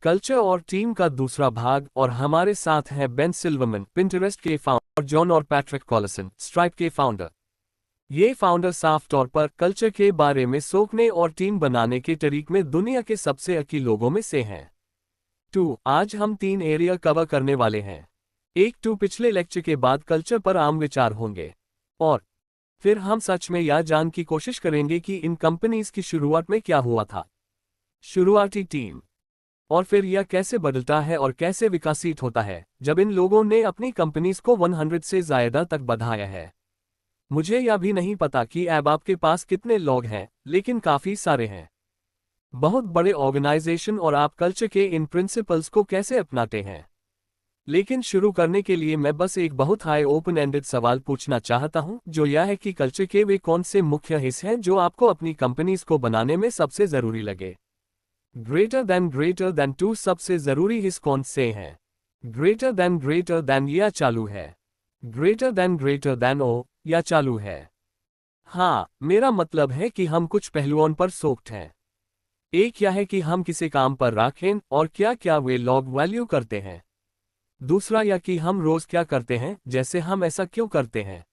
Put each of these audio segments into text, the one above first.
Culture और team का दूसरा भाग। और हमारे साथ हैं बेन सिल्वरमैन, पिंटरेस्ट के फाउंडर, और जॉन और पैट्रिक कॉलसन, स्ट्राइप के फाउंडर। ये फाउंडर साफ तौर पर कल्चर के बारे में सोचने और टीम बनाने के तरीके में दुनिया के सबसे अकील लोगों में से हैं। आज हम 3 एरिया कवर करने वाले हैं। पिछले लेक्चर के बाद कल्चर पर आम विचार होंगे, और फिर हम सच में यह जान की कोशिश करेंगे कि इन कंपनीज की शुरुआत में क्या हुआ था, शुरुआती टीम, और फिर यह कैसे बदलता है और कैसे विकसित होता है जब इन लोगों ने अपनी कंपनीज को 100 से ज्यादा तक बढ़ाया है। मुझे यह भी नहीं पता कि अब आपके पास कितने लोग हैं, लेकिन काफी सारे हैं। बहुत बड़े ऑर्गेनाइजेशन, और आप कल्चर के इन प्रिंसिपल्स को कैसे अपनाते हैं। लेकिन शुरू करने के लिए मैं बस एक बहुत हाई ओपन एंडेड सवाल पूछना चाहता हूं, जो यह है कि कल्चर के वे कौन से मुख्य हिस्से हैं जो आपको अपनी कंपनीज को बनाने में सबसे जरूरी लगे। ग्रेटर देन 2 सबसे जरूरी हिस्से कौन से हैं? ग्रेटर देन या चालू है। ग्रेटर देन ओ या चालू है। हाँ, मेरा मतलब है कि हम कुछ पहलुओं पर सोचते हैं। एक यह है कि हम किसी काम पर रखें और क्या क्या वे लोग वैल्यू करते हैं। दूसरा यह कि हम रोज क्या करते हैं, जैसे हम ऐसा क्यों करते हैं।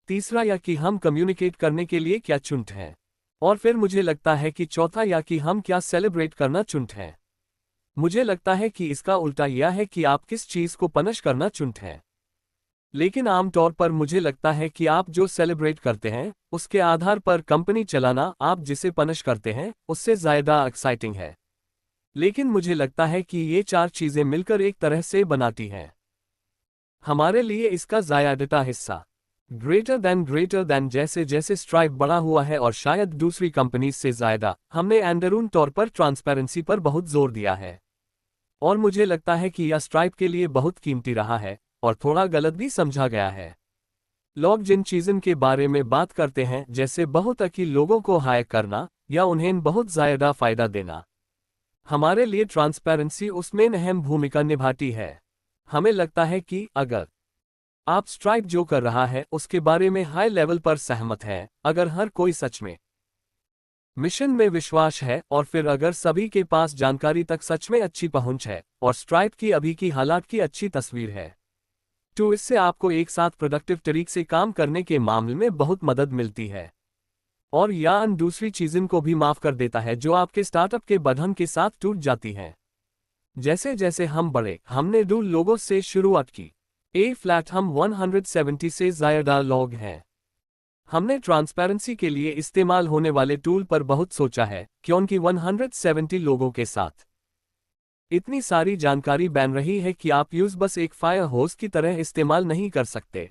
तीसरा यह कि हम कम्युनिकेट करने के लिए क्या चुनते हैं। और फिर मुझे लगता है कि चौथा यह कि हम क्या सेलिब्रेट करना चुनते हैं। मुझे लगता है कि इसका उल्टा यह है कि आप किस चीज को पनिश करना चुनते हैं। लेकिन आमतौर पर मुझे लगता है कि आप जो सेलिब्रेट करते हैं उसके आधार पर कंपनी चलाना आप जिसे पनिश करते हैं उससे ज्यादा एक्साइटिंग है। लेकिन मुझे लगता है कि ये 4 चीजें मिलकर एक तरह से बनाती हैं हमारे लिए इसका ज्यादा हिस्सा। ग्रेटर देन जैसे जैसे स्ट्राइप बड़ा हुआ है और शायद दूसरी कंपनी से ज्यादा, हमने अंदरून तौर पर ट्रांसपेरेंसी पर बहुत जोर दिया है। और मुझे लगता है कि यह स्ट्राइप के लिए बहुत कीमती रहा है, और थोड़ा गलत भी समझा गया है। लोग जिन चीज़ों के बारे में बात करते हैं, जैसे बहुत अकील लोगों को हायर करना या उन्हें बहुत ज़्यादा फायदा देना, हमारे लिए ट्रांसपेरेंसी उसमें अहम भूमिका निभाती है। हमें लगता है कि अगर आप स्ट्राइप जो कर रहा है उसके बारे में हाई लेवल पर सहमत है, अगर हर कोई सच में मिशन में विश्वास है, और फिर अगर सभी के पास जानकारी तक सच में अच्छी पहुंच है और स्ट्राइप की अभी की हालात की अच्छी तस्वीर है, तो इससे आपको एक साथ प्रोडक्टिव तरीके से काम करने के मामले में बहुत मदद मिलती है। और यह अन दूसरी चीज़ों को भी माफ कर देता है जो आपके स्टार्टअप के बंधन के साथ टूट जाती हैं। जैसे जैसे हम बढ़े, हमने 2 लोगों से शुरुआत की। हम 170 से ज्यादा लोग हैं। हमने ट्रांसपेरेंसी के लिए इस्तेमाल होने वाले टूल पर बहुत सोचा है, क्योंकि 170 लोगों के साथ इतनी सारी जानकारी बन रही है कि आप यूज बस एक फायर होस की तरह इस्तेमाल नहीं कर सकते।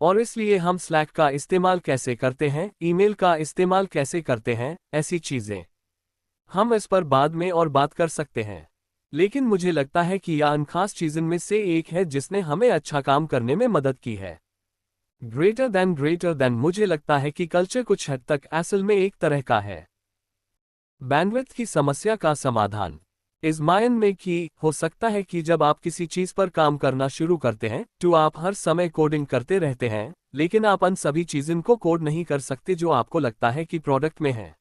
और इसलिए हम स्लैक का इस्तेमाल कैसे करते हैं, ईमेल का इस्तेमाल कैसे करते हैं, ऐसी चीजें हम इस पर बाद में और बात कर सकते हैं। लेकिन मुझे लगता है कि यह उन खास चीज़ों में से एक है जिसने हमें अच्छा काम करने में मदद की है। ग्रेटर देन मुझे लगता है कि कल्चर कुछ हद तक असल में एक तरह का है बैंडविड्थ की समस्या का समाधान। इस मायने में कि हो सकता है कि जब आप किसी चीज पर काम करना शुरू करते हैं तो आप हर समय कोडिंग करते रहते हैं, लेकिन आप उन सभी चीज़ों को कोड नहीं कर सकते जो आपको लगता है कि प्रोडक्ट में है।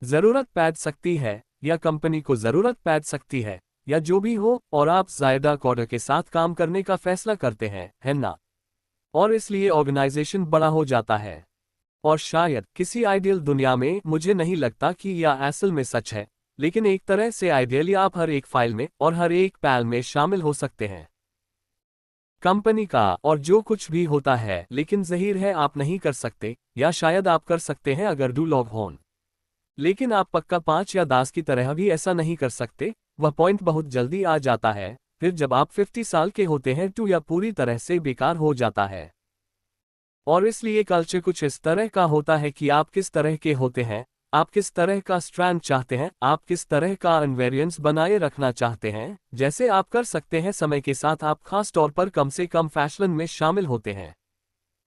जरूरत पड़ सकती है, या कंपनी को जरूरत पड़ सकती है, या जो भी हो, और आप ज्यादा कोडर के साथ काम करने का फैसला करते हैं, है ना? और इसलिए ऑर्गेनाइजेशन बड़ा हो जाता है। और शायद किसी आइडियल दुनिया में, मुझे नहीं लगता कि यह असल में सच है, लेकिन एक तरह से आइडियली आप हर एक फाइल में और हर एक पैल में शामिल हो सकते हैं कंपनी का, और जो कुछ भी होता है। लेकिन ज़ाहिर है आप नहीं कर सकते, या शायद आप कर सकते हैं अगर 2 लोग हों, लेकिन आप पक्का 5 या 10 की तरह भी ऐसा नहीं कर सकते। वह पॉइंट बहुत जल्दी आ जाता है, फिर जब आप 50 साल के होते हैं तो यह पूरी तरह से बेकार हो जाता है। और इसलिए कल्चर कुछ इस तरह का होता है कि आप किस तरह के होते हैं, आप किस तरह का स्ट्रैंड चाहते हैं, आप किस तरह का इन्वेरिएंस बनाए रखना चाहते हैं, जैसे आप कर सकते हैं। समय के साथ आप खास तौर पर कम से कम फैशन में शामिल होते हैं।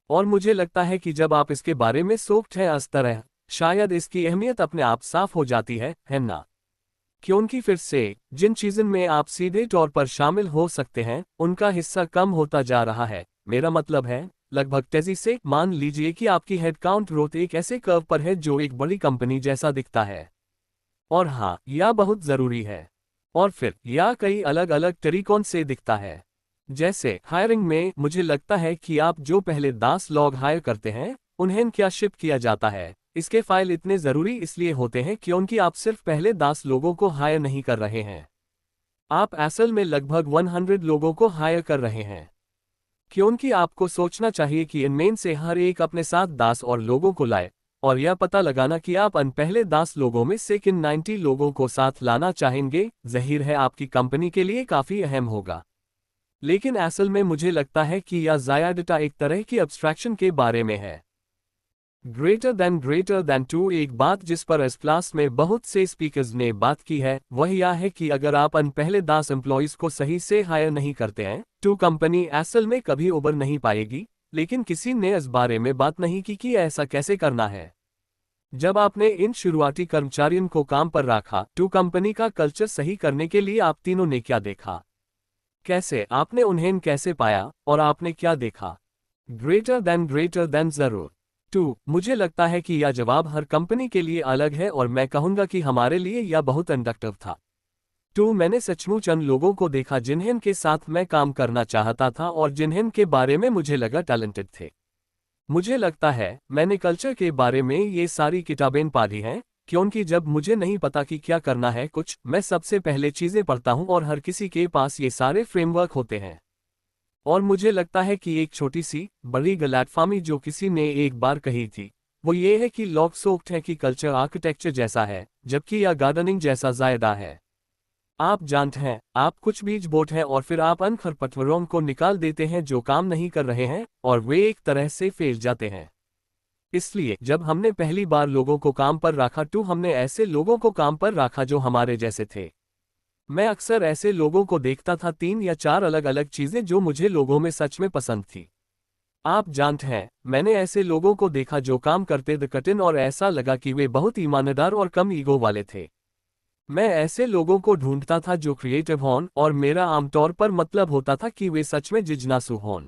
और मुझे लगता है कि जब आप इसके बारे में सोचते हैं इस तरह, शायद इसकी अहमियत अपने आप साफ हो जाती है ना? क्योंकि फिर से जिन चीज़ों में आप सीधे तौर पर शामिल हो सकते हैं उनका हिस्सा कम होता जा रहा है। मेरा मतलब है, लगभग तेजी से। मान लीजिए कि आपकी हेडकाउंट ग्रोथ एक ऐसे कर्व पर है जो एक बड़ी कंपनी जैसा दिखता है। और हाँ, यह बहुत ज़रूरी है। और फिर यह कई अलग अलग तरीकों से दिखता है। जैसे हायरिंग में मुझे लगता है कि आप जो पहले 10 लोग हायर करते हैं उन्हें क्या शिप किया जाता है, इसके फाइल इतने ज़रूरी इसलिए होते हैं क्योंकि आप सिर्फ पहले 10 लोगों को हायर नहीं कर रहे हैं, आप असल में लगभग 100 लोगों को हायर कर रहे हैं। क्योंकि आपको सोचना चाहिए कि इनमें से हर एक अपने साथ 10 और लोगों को लाए, और यह पता लगाना कि आप अन पहले 10 लोगों में से किन 90 लोगों को साथ लाना चाहेंगे, जाहिर है आपकी कंपनी के लिए काफ़ी अहम होगा। लेकिन असल में मुझे लगता है कि यह ज़्यादा एक तरह की अब्स्ट्रैक्शन के बारे में है। ग्रेटर देन टू एक बात जिस पर इस क्लास में बहुत से स्पीकर्स ने बात की है वह यह है कि अगर आप अन पहले 10 एम्प्लॉयज़ को सही से हायर नहीं करते हैं तो कंपनी असल में कभी उबर नहीं पाएगी, लेकिन किसी ने इस बारे में बात नहीं की कि ऐसा कैसे करना है। जब आपने इन शुरुआती कर्मचारियों को काम पर रखा तो कंपनी का कल्चर सही करने के लिए आप तीनों ने क्या देखा, कैसे आपने उन्हें कैसे पाया और आपने क्या देखा। ग्रेटर देन जरूर 2 मुझे लगता है कि यह जवाब हर कंपनी के लिए अलग है और मैं कहूंगा कि हमारे लिए यह बहुत इंडक्टिव था। 2 मैंने सचमुच उन लोगों को देखा जिन्हें के साथ मैं काम करना चाहता था और जिन्हें के बारे में मुझे लगा टैलेंटेड थे। मुझे लगता है मैंने कल्चर के बारे में ये सारी किताबें पढ़ी हैं, क्योंकि जब मुझे नहीं पता कि क्या करना है कुछ, मैं सबसे पहले चीज़ें पढ़ता हूँ और हर किसी के पास ये सारे फ्रेमवर्क होते हैं। और मुझे लगता है कि एक छोटी सी बड़ी गलतफहमी जो किसी ने एक बार कही थी वो ये है कि लोग सोचते हैं कि कल्चर आर्किटेक्चर जैसा है जबकि यह गार्डनिंग जैसा ज़्यादा है। आप जानते हैं आप कुछ बीज बोते हैं और फिर आप उन खरपतवारों को निकाल देते हैं जो काम नहीं कर रहे हैं और वे एक तरह से फैल जाते हैं। इसलिए जब हमने पहली बार लोगों को काम पर रखा तो हमने ऐसे लोगों को काम पर रखा जो हमारे जैसे थे। मैं अक्सर ऐसे लोगों को देखता था 3 या 4 अलग अलग चीज़ें जो मुझे लोगों में सच में पसंद थी। आप जानते हैं मैंने ऐसे लोगों को देखा जो काम करते थे कठिन और ऐसा लगा कि वे बहुत ईमानदार और कम ईगो वाले थे। मैं ऐसे लोगों को ढूंढता था जो क्रिएटिव हों और मेरा आमतौर पर मतलब होता था कि वे सच में जिज्ञासु हों।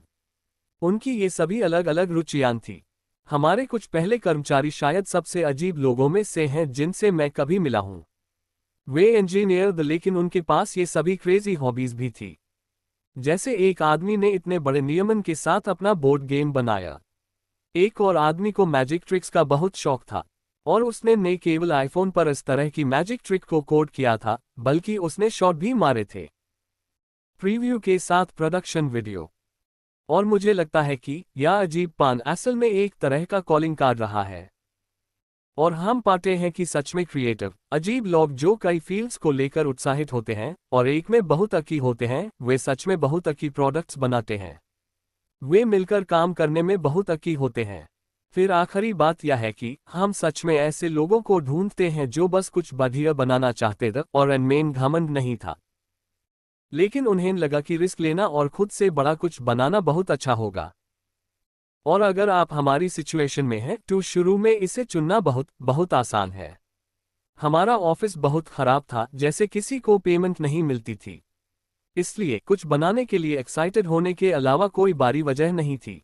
उनकी ये सभी अलग अलग रुचियां थी। हमारे कुछ पहले कर्मचारी शायद सबसे अजीब लोगों में से हैं जिनसे मैं कभी मिला हूं। वे इंजीनियर थे लेकिन उनके पास ये सभी क्रेजी हॉबीज भी थी। जैसे एक आदमी ने इतने बड़े नियमन के साथ अपना बोर्ड गेम बनाया। एक और आदमी को मैजिक ट्रिक्स का बहुत शौक था और उसने न केवल आईफोन पर इस तरह की मैजिक ट्रिक को कोड किया था बल्कि उसने शॉट भी मारे थे प्रीव्यू के साथ प्रोडक्शन वीडियो। और मुझे लगता है कि यह अजीब पान असल में एक तरह का कॉलिंग कार्ड रहा है। और हम पाते हैं कि सच में क्रिएटिव अजीब लोग जो कई फील्ड्स को लेकर उत्साहित होते हैं और एक में बहुत अकी होते हैं, वे सच में बहुत अकी प्रोडक्ट्स बनाते हैं। वे मिलकर काम करने में बहुत अकी होते हैं। फिर आखिरी बात यह है कि हम सच में ऐसे लोगों को ढूंढते हैं जो बस कुछ बढ़िया बनाना चाहते थे और इनमें घमंड नहीं था, लेकिन उन्हें लगा कि रिस्क लेना और खुद से बड़ा कुछ बनाना बहुत अच्छा होगा। और अगर आप हमारी सिचुएशन में हैं तो शुरू में इसे चुनना बहुत बहुत आसान है। हमारा ऑफिस बहुत खराब था, जैसे किसी को पेमेंट नहीं मिलती थी, इसलिए कुछ बनाने के लिए एक्साइटेड होने के अलावा कोई बारी वजह नहीं थी।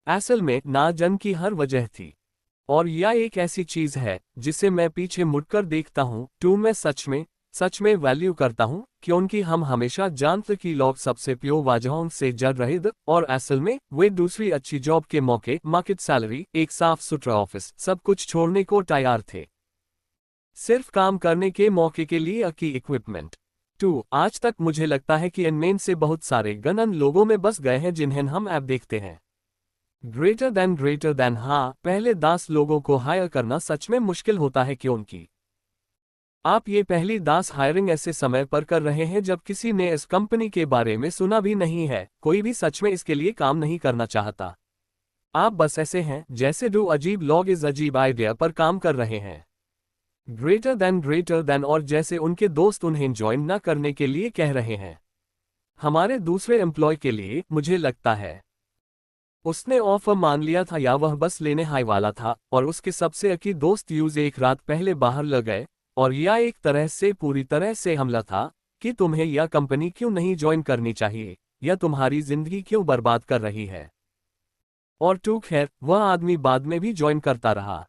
असल में ना जन की हर वजह थी। और यह एक ऐसी चीज है जिसे मैं पीछे मुड़कर देखता हूं तो मैं सच में वैल्यू करता हूं, क्योंकि हम हमेशा जानते कि लोग सबसे प्योर वजहों से जड़ रहे थे और असल में वे दूसरी अच्छी जॉब के मौके, मार्केट सैलरी, एक साफ सुथरा ऑफिस, सब कुछ छोड़ने को तैयार थे सिर्फ काम करने के मौके के लिए की इक्विपमेंट। 2 आज तक मुझे लगता है कि इनमें से बहुत सारे गणन लोगों में बस गए हैं जिन्हें हम ऐप देखते हैं। ग्रेटर देन हाँ, पहले 10 लोगों को हायर करना सच में मुश्किल होता है क्योंकि आप ये पहली 10 हायरिंग ऐसे समय पर कर रहे हैं जब किसी ने इस कंपनी के बारे में सुना भी नहीं है, कोई भी सच में इसके लिए काम नहीं करना चाहता। आप बस ऐसे हैं जैसे 2 अजीब लोग इस अजीब आइडिया पर काम कर रहे हैं। ग्रेटर देन और जैसे उनके दोस्त उन्हें ज्वाइन न करने के लिए कह रहे हैं। हमारे दूसरे एम्प्लॉय के लिए मुझे लगता है उसने ऑफर मान लिया था या वह बस लेने हाई वाला था और उसके सबसे अकी दोस्त यूज एक रात पहले बाहर लग गए और यह एक तरह से पूरी तरह से हमला था कि तुम्हें यह कंपनी क्यों नहीं ज्वाइन करनी चाहिए या तुम्हारी जिंदगी क्यों बर्बाद कर रही है। और टू खैर वह आदमी बाद में भी ज्वाइन करता रहा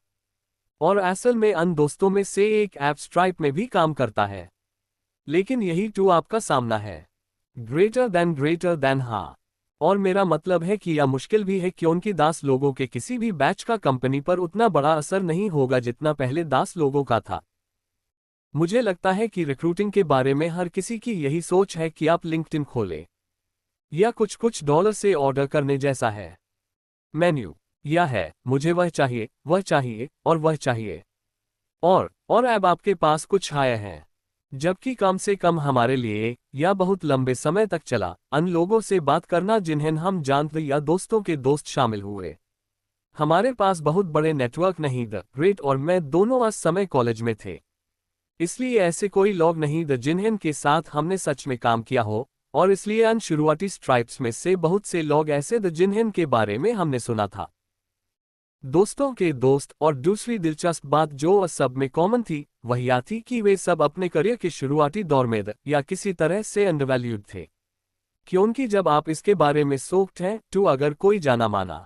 और असल में अन दोस्तों में से एक ऐप स्ट्राइप में भी काम करता है। लेकिन यही टू आपका सामना है। ग्रेटर देन हाँ। और मेरा मतलब है कि यह मुश्किल भी है क्योंकि 10 लोगों के किसी भी बैच का कंपनी पर उतना बड़ा असर नहीं होगा जितना पहले 10 लोगों का था। मुझे लगता है कि रिक्रूटिंग के बारे में हर किसी की यही सोच है कि आप लिंक्डइन खोलें। या कुछ डॉलर से ऑर्डर करने जैसा है। मेन्यू या है, मुझे वह चाहिए और वह चाहिए। और अब आपके पास कुछ आया है। जबकि कम से कम हमारे लिए या बहुत लंबे समय तक चला अन लोगों से बात करना जिन्हें हम जानते या दोस्तों के दोस्त शामिल हुए। हमारे पास बहुत बड़े नेटवर्क नहीं द ग्रेट और मैं दोनों उस समय कॉलेज में थे। इसलिए ऐसे कोई लोग नहीं द जिन्हें के साथ हमने सच में काम किया हो। और इसलिए अन शुरुआती स्ट्राइप्स में से बहुत से लोग ऐसे द जिन्हें के बारे में हमने सुना था। दोस्तों के दोस्त और दूसरी दिलचस्प बात जो उस सब में कॉमन थी वह यह थी कि वे सब अपने करियर के शुरुआती दौर में या किसी तरह से अंडरवैल्यूड थे। क्योंकि जब आप इसके बारे में सोचते हैं टू अगर कोई जाना माना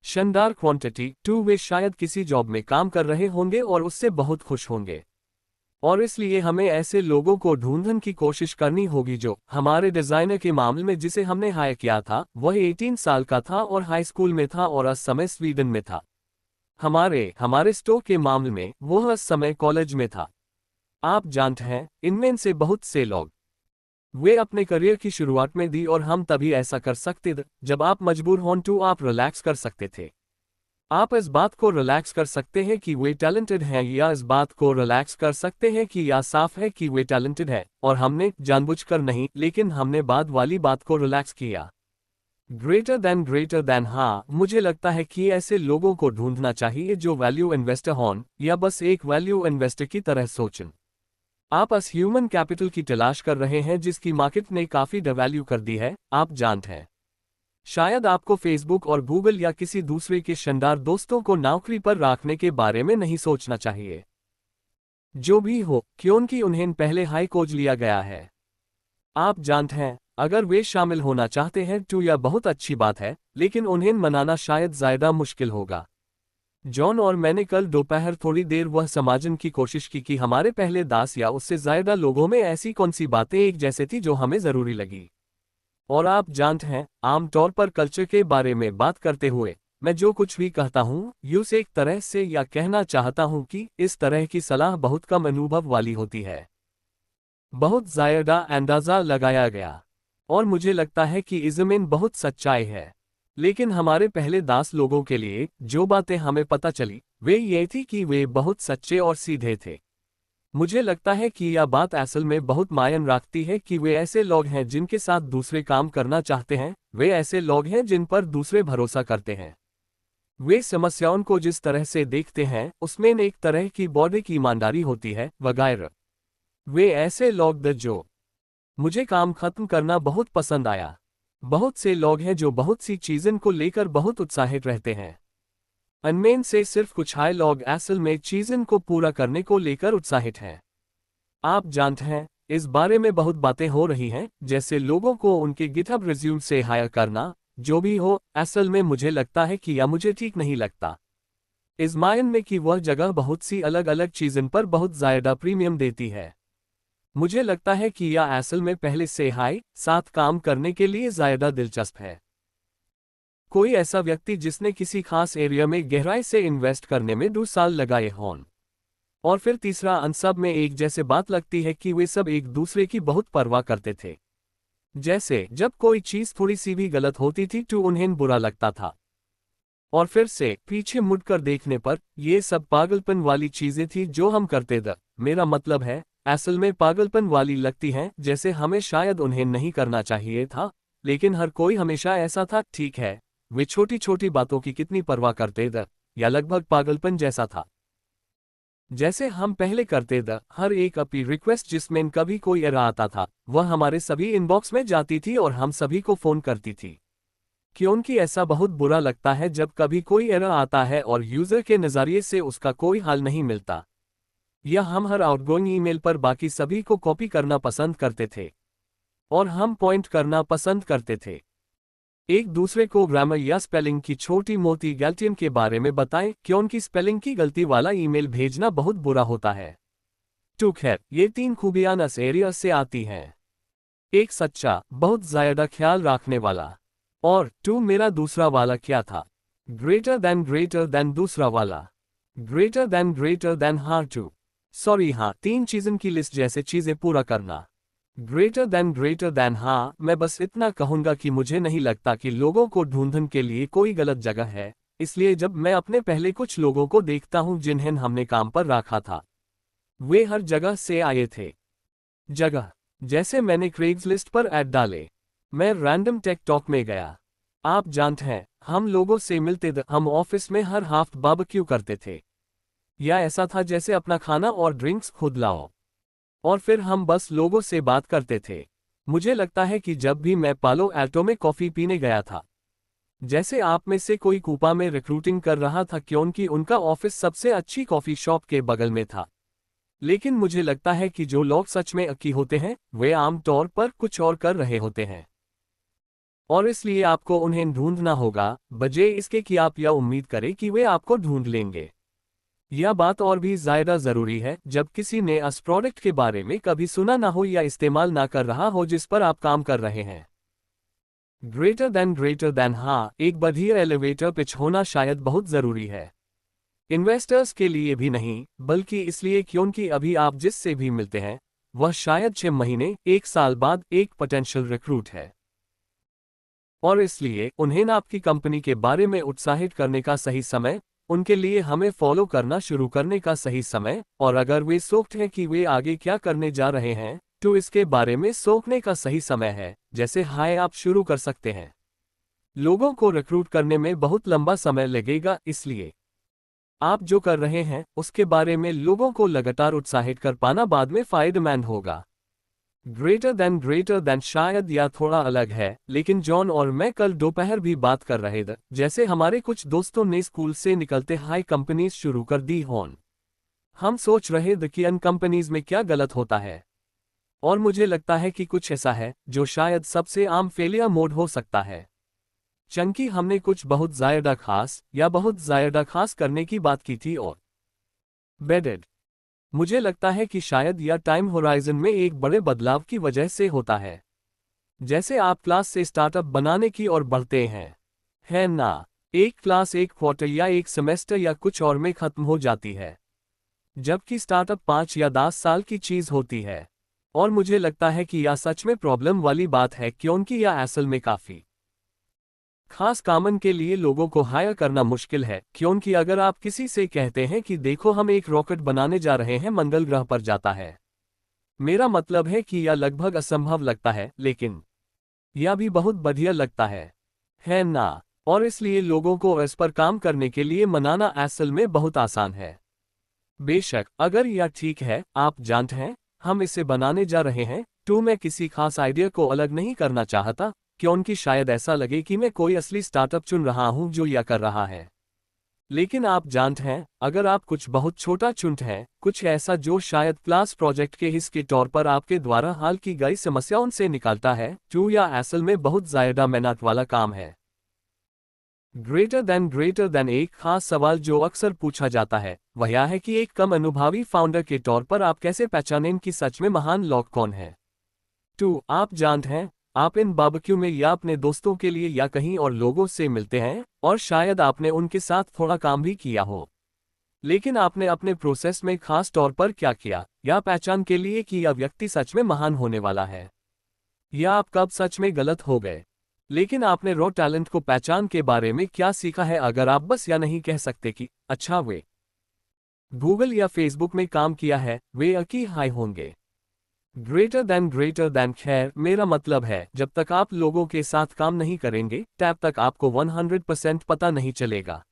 शानदार क्वांटिटी टू वे शायद किसी जॉब में काम कर रहे होंगे और उससे बहुत खुश होंगे। और इसलिए हमें ऐसे लोगों को ढूंढने की कोशिश करनी होगी जो हमारे डिजाइनर के मामले में जिसे हमने हायर किया था वह 18 साल का था और हाई स्कूल में था और उस समय स्वीडन में था। हमारे स्टोर के मामले में वह उस समय कॉलेज में था। आप जानते हैं इनमें से बहुत से लोग वे अपने करियर की शुरुआत में दी और हम तभी ऐसा कर सकते थे जब आप मजबूर हों तो आप रिलैक्स कर सकते थे। आप इस बात को रिलैक्स कर सकते हैं कि वे टैलेंटेड हैं या इस बात को रिलैक्स कर सकते हैं कि यह साफ है कि वे टैलेंटेड है और हमने जानबूझकर नहीं लेकिन हमने बाद वाली बात को रिलैक्स किया। ग्रेटर देन हाँ, मुझे लगता है कि ऐसे लोगों को ढूंढना चाहिए जो वैल्यू इन्वेस्टर हों या बस एक वैल्यू इन्वेस्टर की तरह सोचें। आप अस ह्यूमन कैपिटल की तलाश कर रहे हैं जिसकी मार्केट ने काफी डिवैल्यू कर दी है, आप जानते हैं। शायद आपको फेसबुक और गूगल या किसी दूसरे के शानदार दोस्तों को नौकरी पर रखने के बारे में नहीं सोचना चाहिए। जो भी हो, क्योंकि उन्हें पहले हाई खोज लिया गया है। आप जानते हैं, अगर वे शामिल होना चाहते हैं तो यह बहुत अच्छी बात है, लेकिन उन्हें मनाना शायद ज्यादा मुश्किल होगा। जॉन और मैंने कल दोपहर थोड़ी देर वह समझने की कोशिश की कि हमारे पहले 10 या उससे ज्यादा लोगों में ऐसी कौन सी बातें एक जैसे थी जो हमें जरूरी लगी। और आप जानते हैं, आमतौर पर कल्चर के बारे में बात करते हुए मैं जो कुछ भी कहता हूं यूं एक तरह से या कहना चाहता हूं कि इस तरह की सलाह बहुत कम अनुभव वाली होती है। बहुत ज्यादा अंदाजा लगाया गया। और मुझे लगता है कि इसमें बहुत सच्चाई है। लेकिन हमारे पहले 10 लोगों के लिए जो बातें हमें पता चली वे ये थी कि वे बहुत सच्चे और सीधे थे। मुझे लगता है कि यह बात असल में बहुत मायने रखती है कि वे ऐसे लोग हैं जिनके साथ दूसरे काम करना चाहते हैं, वे ऐसे लोग हैं जिन पर दूसरे भरोसा करते हैं। वे समस्याओं को जिस तरह से देखते हैं उसमें एक तरह की बौद्धिक ईमानदारी होती है वगैरह। वे ऐसे लोग जो मुझे काम खत्म करना बहुत पसंद आया। बहुत से लोग हैं जो बहुत सी चीज़ों को लेकर बहुत उत्साहित रहते हैं। अनमेन से सिर्फ कुछ हाई लोग असल में चीज़ों को पूरा करने को लेकर उत्साहित हैं। आप जानते हैं, इस बारे में बहुत बातें हो रही हैं, जैसे लोगों को उनके गिटहब रिज्यूम से हायर करना। जो भी हो, असल में मुझे लगता है कि यह मुझे ठीक नहीं लगता। इस मायने में कि वह जगह बहुत सी अलग अलग चीज़ों पर बहुत ज़्यादा प्रीमियम देती है। मुझे लगता है कि यह असल में पहले से हाई साथ काम करने के लिए ज़्यादा दिलचस्प है। कोई ऐसा व्यक्ति जिसने किसी खास एरिया में गहराई से इन्वेस्ट करने में 2 साल लगाए हों। और फिर तीसरा, अन सब में एक जैसे बात लगती है कि वे सब एक दूसरे की बहुत परवाह करते थे। जैसे जब कोई चीज़ थोड़ी सी भी गलत होती थी तो उन्हें बुरा लगता था। और फिर से पीछे मुड़कर देखने पर ये सब पागलपन वाली चीजें थी जो हम करते थे। मेरा मतलब है, असल में पागलपन वाली लगती हैं, जैसे हमें शायद उन्हें नहीं करना चाहिए था, लेकिन हर कोई हमेशा ऐसा था। ठीक है, वे छोटी छोटी बातों की कितनी परवाह करते थे, या लगभग पागलपन जैसा था। जैसे हम पहले करते थे, हर एक अपनी रिक्वेस्ट जिसमें कभी कोई एरर आता था वह हमारे सभी इनबॉक्स में जाती थी और हम सभी को फोन करती थी। क्योंकि ऐसा बहुत बुरा लगता है जब कभी कोई एरर आता है और यूजर के नज़रिए से उसका कोई हल नहीं मिलता। या हम हर आउटगोइंग ईमेल पर बाकी सभी को कॉपी करना पसंद करते थे और हम पॉइंट करना पसंद करते थे। एक दूसरे को ग्रामर या स्पेलिंग की छोटी मोटी गलतियों के बारे में बताएं, क्योंकि स्पेलिंग की गलती वाला ईमेल भेजना बहुत बुरा होता है। टू खैर ये 3 खूबियां इस एरिया से आती हैं। एक सच्चा, बहुत ज्यादा ख्याल रखने वाला। और टू मेरा दूसरा वाला क्या था? ग्रेटर देन दूसरा वाला। ग्रेटर देन हाँ टू। सॉरी हाँ 3 चीज़ों की लिस्ट जैसे चीज़ें पूरा करना। ग्रेटर देन हाँ मैं बस इतना कहूंगा कि मुझे नहीं लगता कि लोगों को ढूंढने के लिए कोई गलत जगह है, इसलिए जब मैं अपने पहले कुछ लोगों को देखता हूं जिन्हें हमने काम पर रखा था, वे हर जगह से आए थे। जगह जैसे मैंने क्रेग्सलिस्ट पर ऐड डाले, मैं रैंडम टेक टॉक में गया। आप जानते हैं हम लोगों से मिलते थे, हम ऑफिस में हर हफ्ते बारबेक्यू करते थे। या ऐसा था जैसे अपना खाना और ड्रिंक्स खुद लाओ। और फिर हम बस लोगों से बात करते थे। मुझे लगता है कि जब भी मैं पालो एल्टो में कॉफी पीने गया था, जैसे आप में से कोई कूपा में रिक्रूटिंग कर रहा था क्योंकि उनका ऑफिस सबसे अच्छी कॉफी शॉप के बगल में था। लेकिन मुझे लगता है कि जो लोग सच में अकी होते हैं वे आमतौर पर कुछ और कर रहे होते हैं। और इसलिए आपको उन्हें ढूंढना होगा, बजाय इसके कि आप यह उम्मीद करें कि वे आपको ढूंढ लेंगे। यह बात और भी ज्यादा जरूरी है जब किसी ने उस प्रोडक्ट के बारे में कभी सुना ना हो या इस्तेमाल ना कर रहा हो जिस पर आप काम कर रहे हैं। ग्रेटर देन हाँ एक बढ़िया एलिवेटर पिच होना शायद बहुत जरूरी है। इन्वेस्टर्स के लिए भी नहीं, बल्कि इसलिए क्योंकि अभी आप जिससे भी मिलते हैं वह शायद 6 महीने 1 साल बाद एक पोटेंशियल रिक्रूट है। और इसलिए उन्हें आपकी कंपनी के बारे में उत्साहित करने का सही समय, उनके लिए हमें फॉलो करना शुरू करने का सही समय, और अगर वे सोचते हैं कि वे आगे क्या करने जा रहे हैं तो इसके बारे में सोचने का सही समय है। जैसे हाय आप शुरू कर सकते हैं। लोगों को रिक्रूट करने में बहुत लंबा समय लगेगा, इसलिए आप जो कर रहे हैं उसके बारे में लोगों को लगातार उत्साहित कर पाना बाद में फायदेमंद होगा। ग्रेटर देन शायद या थोड़ा अलग है, लेकिन जॉन और मैं कल दोपहर भी बात कर रहे थे जैसे हमारे कुछ दोस्तों ने स्कूल से निकलते हाई कंपनीज शुरू कर दी हों। हम सोच रहे थे कि इन कंपनीज में क्या गलत होता है, और मुझे लगता है कि कुछ ऐसा है जो शायद सबसे आम फेलियर मोड हो सकता है। चंकी हमने कुछ बहुत ज्यादा खास करने की बात की थी और बेडेड। मुझे लगता है कि शायद यह टाइम होराइजन में एक बड़े बदलाव की वजह से होता है। जैसे आप क्लास से स्टार्टअप बनाने की ओर बढ़ते हैं, है ना? एक क्लास एक क्वार्टर या एक सेमेस्टर या कुछ और में खत्म हो जाती है, जबकि स्टार्टअप 5 या 10 साल की चीज होती है। और मुझे लगता है कि यह सच में प्रॉब्लम वाली बात है क्योंकि यह असल में काफी खास कामन के लिए लोगों को हायर करना मुश्किल है, क्योंकि अगर आप किसी से कहते हैं कि देखो हम एक रॉकेट बनाने जा रहे हैं मंगल ग्रह पर जाता है, मेरा मतलब है कि यह लगभग असंभव लगता है, लेकिन यह भी बहुत बढ़िया लगता है ना? और इसलिए लोगों को इस पर काम करने के लिए मनाना असल में बहुत आसान है। बेशक अगर यह ठीक है, आप जानते हैं हम इसे बनाने जा रहे हैं, तो मैं किसी खास आइडिया को अलग नहीं करना चाहता क्योंकि शायद ऐसा लगे कि मैं कोई असली स्टार्टअप चुन रहा हूं जो यह कर रहा है। लेकिन आप जानते हैं अगर आप कुछ बहुत छोटा चुनते हैं, कुछ ऐसा जो शायद क्लास प्रोजेक्ट के हिस्से के तौर पर आपके द्वारा हल की गई समस्याओं से निकालता है, तो यह असल में बहुत ज्यादा मेहनत वाला काम है। ग्रेटर देन एक खास सवाल जो अक्सर पूछा जाता है वह यह है कि एक कम अनुभवी फाउंडर के तौर पर आप कैसे पहचानें कि सच में महान लोग कौन है। तो आप जानते हैं आप इन बारबेक्यू में या अपने दोस्तों के लिए या कहीं और लोगों से मिलते हैं और शायद आपने उनके साथ थोड़ा काम भी किया हो, लेकिन आपने अपने प्रोसेस में खास तौर पर क्या किया या पहचान के लिए कि यह व्यक्ति सच में महान होने वाला है, या आप कब सच में गलत हो गए। लेकिन आपने रॉ टैलेंट को पहचान के बारे में क्या सीखा है अगर आप बस या नहीं कह सकते कि अच्छा वे गूगल या फेसबुक में काम किया है, वे अकी हाई होंगे। ग्रेटर देन खैर मेरा मतलब है जब तक आप लोगों के साथ काम नहीं करेंगे तब तक आपको 100% पता नहीं चलेगा।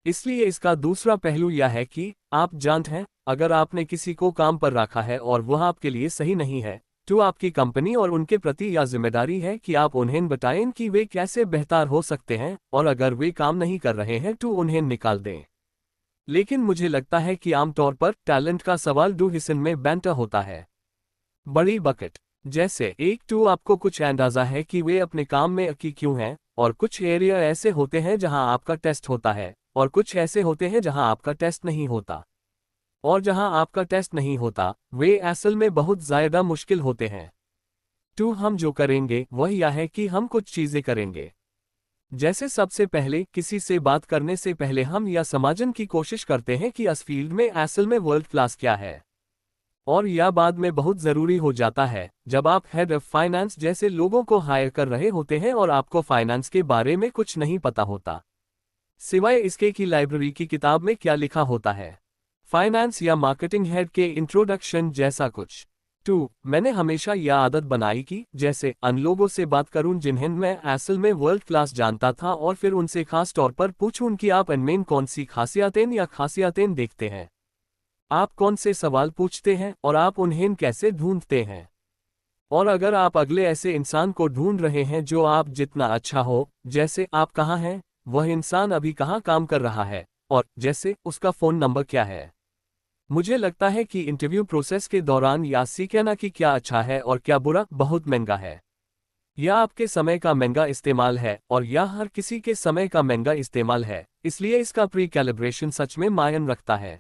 इसलिए इसका दूसरा पहलू यह है कि आप जानते हैं अगर आपने किसी को काम पर रखा है और वह आपके लिए सही नहीं है, तो आपकी कंपनी और उनके प्रति यह जिम्मेदारी है कि आप उन्हें बताएं कि वे कैसे बेहतर हो सकते हैं, और अगर वे काम नहीं कर रहे हैं तो उन्हें निकाल दें। लेकिन मुझे लगता है कि आमतौर पर टैलेंट का सवाल दो हिस्सों में बांटा होता है। बड़ी बकेट जैसे एक तो आपको कुछ अंदाजा है कि वे अपने काम में अकी क्यों हैं, और कुछ एरिया ऐसे होते हैं जहां आपका टेस्ट होता है और कुछ ऐसे होते हैं जहां आपका टेस्ट नहीं होता। और जहां आपका टेस्ट नहीं होता, वे असल में बहुत ज़्यादा मुश्किल होते हैं। 2 हम जो करेंगे वह यह है कि हम कुछ चीज़ें करेंगे। जैसे सबसे पहले किसी से बात करने से पहले हम यह समझने की कोशिश करते हैं कि इस फील्ड में असल में वर्ल्ड क्लास क्या है। और यह बाद में बहुत ज़रूरी हो जाता है जब आप हेड ऑफ फाइनेंस जैसे लोगों को हायर कर रहे होते हैं और आपको फाइनेंस के बारे में कुछ नहीं पता होता, सिवाय इसके कि लाइब्रेरी की किताब में क्या लिखा होता है, फाइनेंस या मार्केटिंग हेड के इंट्रोडक्शन जैसा कुछ। 2 मैंने हमेशा यह आदत बनाई कि जैसे अन लोगों से बात करूं जिन्हें मैं असल में वर्ल्ड क्लास जानता था, और फिर उनसे खास तौर पर पूछूं कि आप इनमें कौन सी खासियतें देखते हैं, आप कौन से सवाल पूछते हैं और आप उन्हें कैसे ढूंढते हैं। और अगर आप अगले ऐसे इंसान को ढूंढ रहे हैं जो आप जितना अच्छा हो, जैसे आप कहाँ हैं, वह इंसान अभी कहाँ काम कर रहा है, और जैसे उसका फ़ोन नंबर क्या है। मुझे लगता है कि इंटरव्यू प्रोसेस के दौरान यह सीखना कि क्या अच्छा है और क्या बुरा बहुत महंगा है। यह आपके समय का महंगा इस्तेमाल है और यह हर किसी के समय का महंगा इस्तेमाल है, इसलिए इसका प्री कैलिब्रेशन सच में मायने रखता है।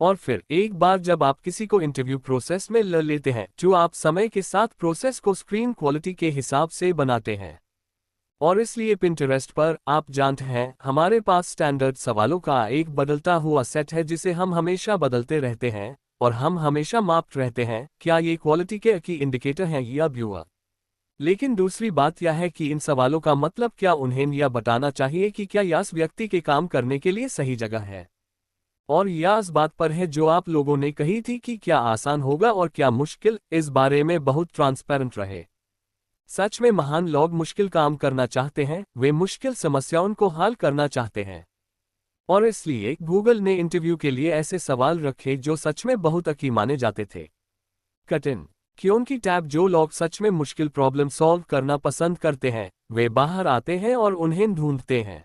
और फिर एक बार जब आप किसी को इंटरव्यू प्रोसेस में ले लेते हैं, जो आप समय के साथ प्रोसेस को स्क्रीन क्वालिटी के हिसाब से बनाते हैं। और इसलिए पिंटरेस्ट पर, आप जानते हैं, हमारे पास स्टैंडर्ड सवालों का एक बदलता हुआ सेट है जिसे हम हमेशा बदलते रहते हैं, और हम हमेशा मापते रहते हैं क्या ये क्वालिटी के की इंडिकेटर हैं या व्यूअर। लेकिन दूसरी बात यह है कि इन सवालों का मतलब क्या उन्हें यह बताना चाहिए कि क्या यह इस व्यक्ति के काम करने के लिए सही जगह है। और यह इस बात पर है जो आप लोगों ने कही थी कि क्या आसान होगा और क्या मुश्किल, इस बारे में बहुत ट्रांसपेरेंट रहे। सच में महान लोग मुश्किल काम करना चाहते हैं, वे मुश्किल समस्याओं को हल करना चाहते हैं। और इसलिए गूगल ने इंटरव्यू के लिए ऐसे सवाल रखे जो सच में बहुत अकी माने जाते थे। कठिन, क्योंकि टैब जो लोग सच में मुश्किल प्रॉब्लम सॉल्व करना पसंद करते हैं, वे बाहर आते हैं और उन्हें ढूंढते हैं।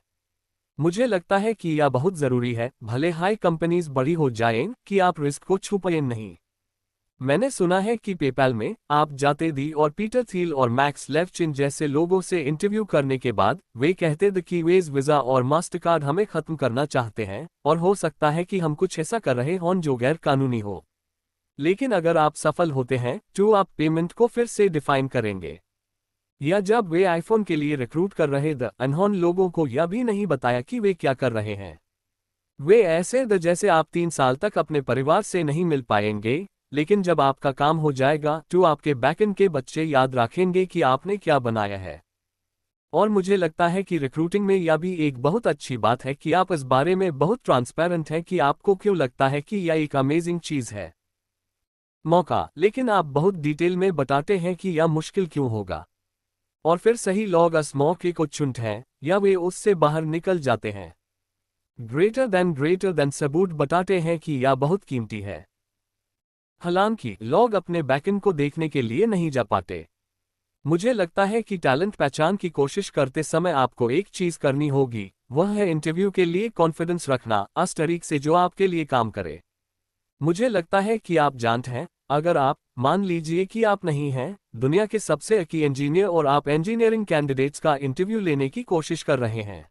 मुझे लगता है कि यह बहुत ज़रूरी है, भले हाई कंपनीज बड़ी हो जाएं, कि आप रिस्क को छुपाएं नहीं। मैंने सुना है कि पेपैल में आप जाते दी और पीटर थिल और मैक्स लेफ्चिन जैसे लोगों से इंटरव्यू करने के बाद वे कहते थे कि वे वीज़ा और मास्टरकार्ड हमें ख़त्म करना चाहते हैं, और हो सकता है कि हम कुछ ऐसा कर रहे हों जो गैर कानूनी हो। लेकिन अगर आप सफल होते हैं तो आप पेमेंट को फिर से डिफाइन करेंगे। या जब वे आईफोन के लिए रिक्रूट कर रहे थे, उन्होंने लोगों को यह भी नहीं बताया कि वे क्या कर रहे हैं। वे ऐसे थे जैसे आप 3 साल तक अपने परिवार से नहीं मिल पाएंगे, लेकिन जब आपका काम हो जाएगा तो आपके बैकएंड के बच्चे याद रखेंगे कि आपने क्या बनाया है। और मुझे लगता है कि रिक्रूटिंग में यह भी एक बहुत अच्छी बात है कि आप इस बारे में बहुत ट्रांसपेरेंट हैं कि आपको क्यों लगता है कि यह एक अमेजिंग चीज़ है। मौका, लेकिन आप बहुत डिटेल में बताते हैं कि यह मुश्किल क्यों होगा। और फिर सही लोग इस मौके को चुनते हैं या वे उससे बाहर निकल जाते हैं। ग्रेटर देन सबूत बताते हैं कि यह बहुत कीमती है। हालांकि लोग अपने बैकएंड को देखने के लिए नहीं जा पाते। मुझे लगता है कि टैलेंट पहचान की कोशिश करते समय आपको एक चीज करनी होगी, वह है इंटरव्यू के लिए कॉन्फिडेंस रखना उस तरीके से जो आपके लिए काम करे। मुझे लगता है कि आप जानते हैं, अगर आप मान लीजिए कि आप नहीं हैं दुनिया के सबसे अच्छे इंजीनियर और आप इंजीनियरिंग कैंडिडेट्स का इंटरव्यू लेने की कोशिश कर रहे हैं,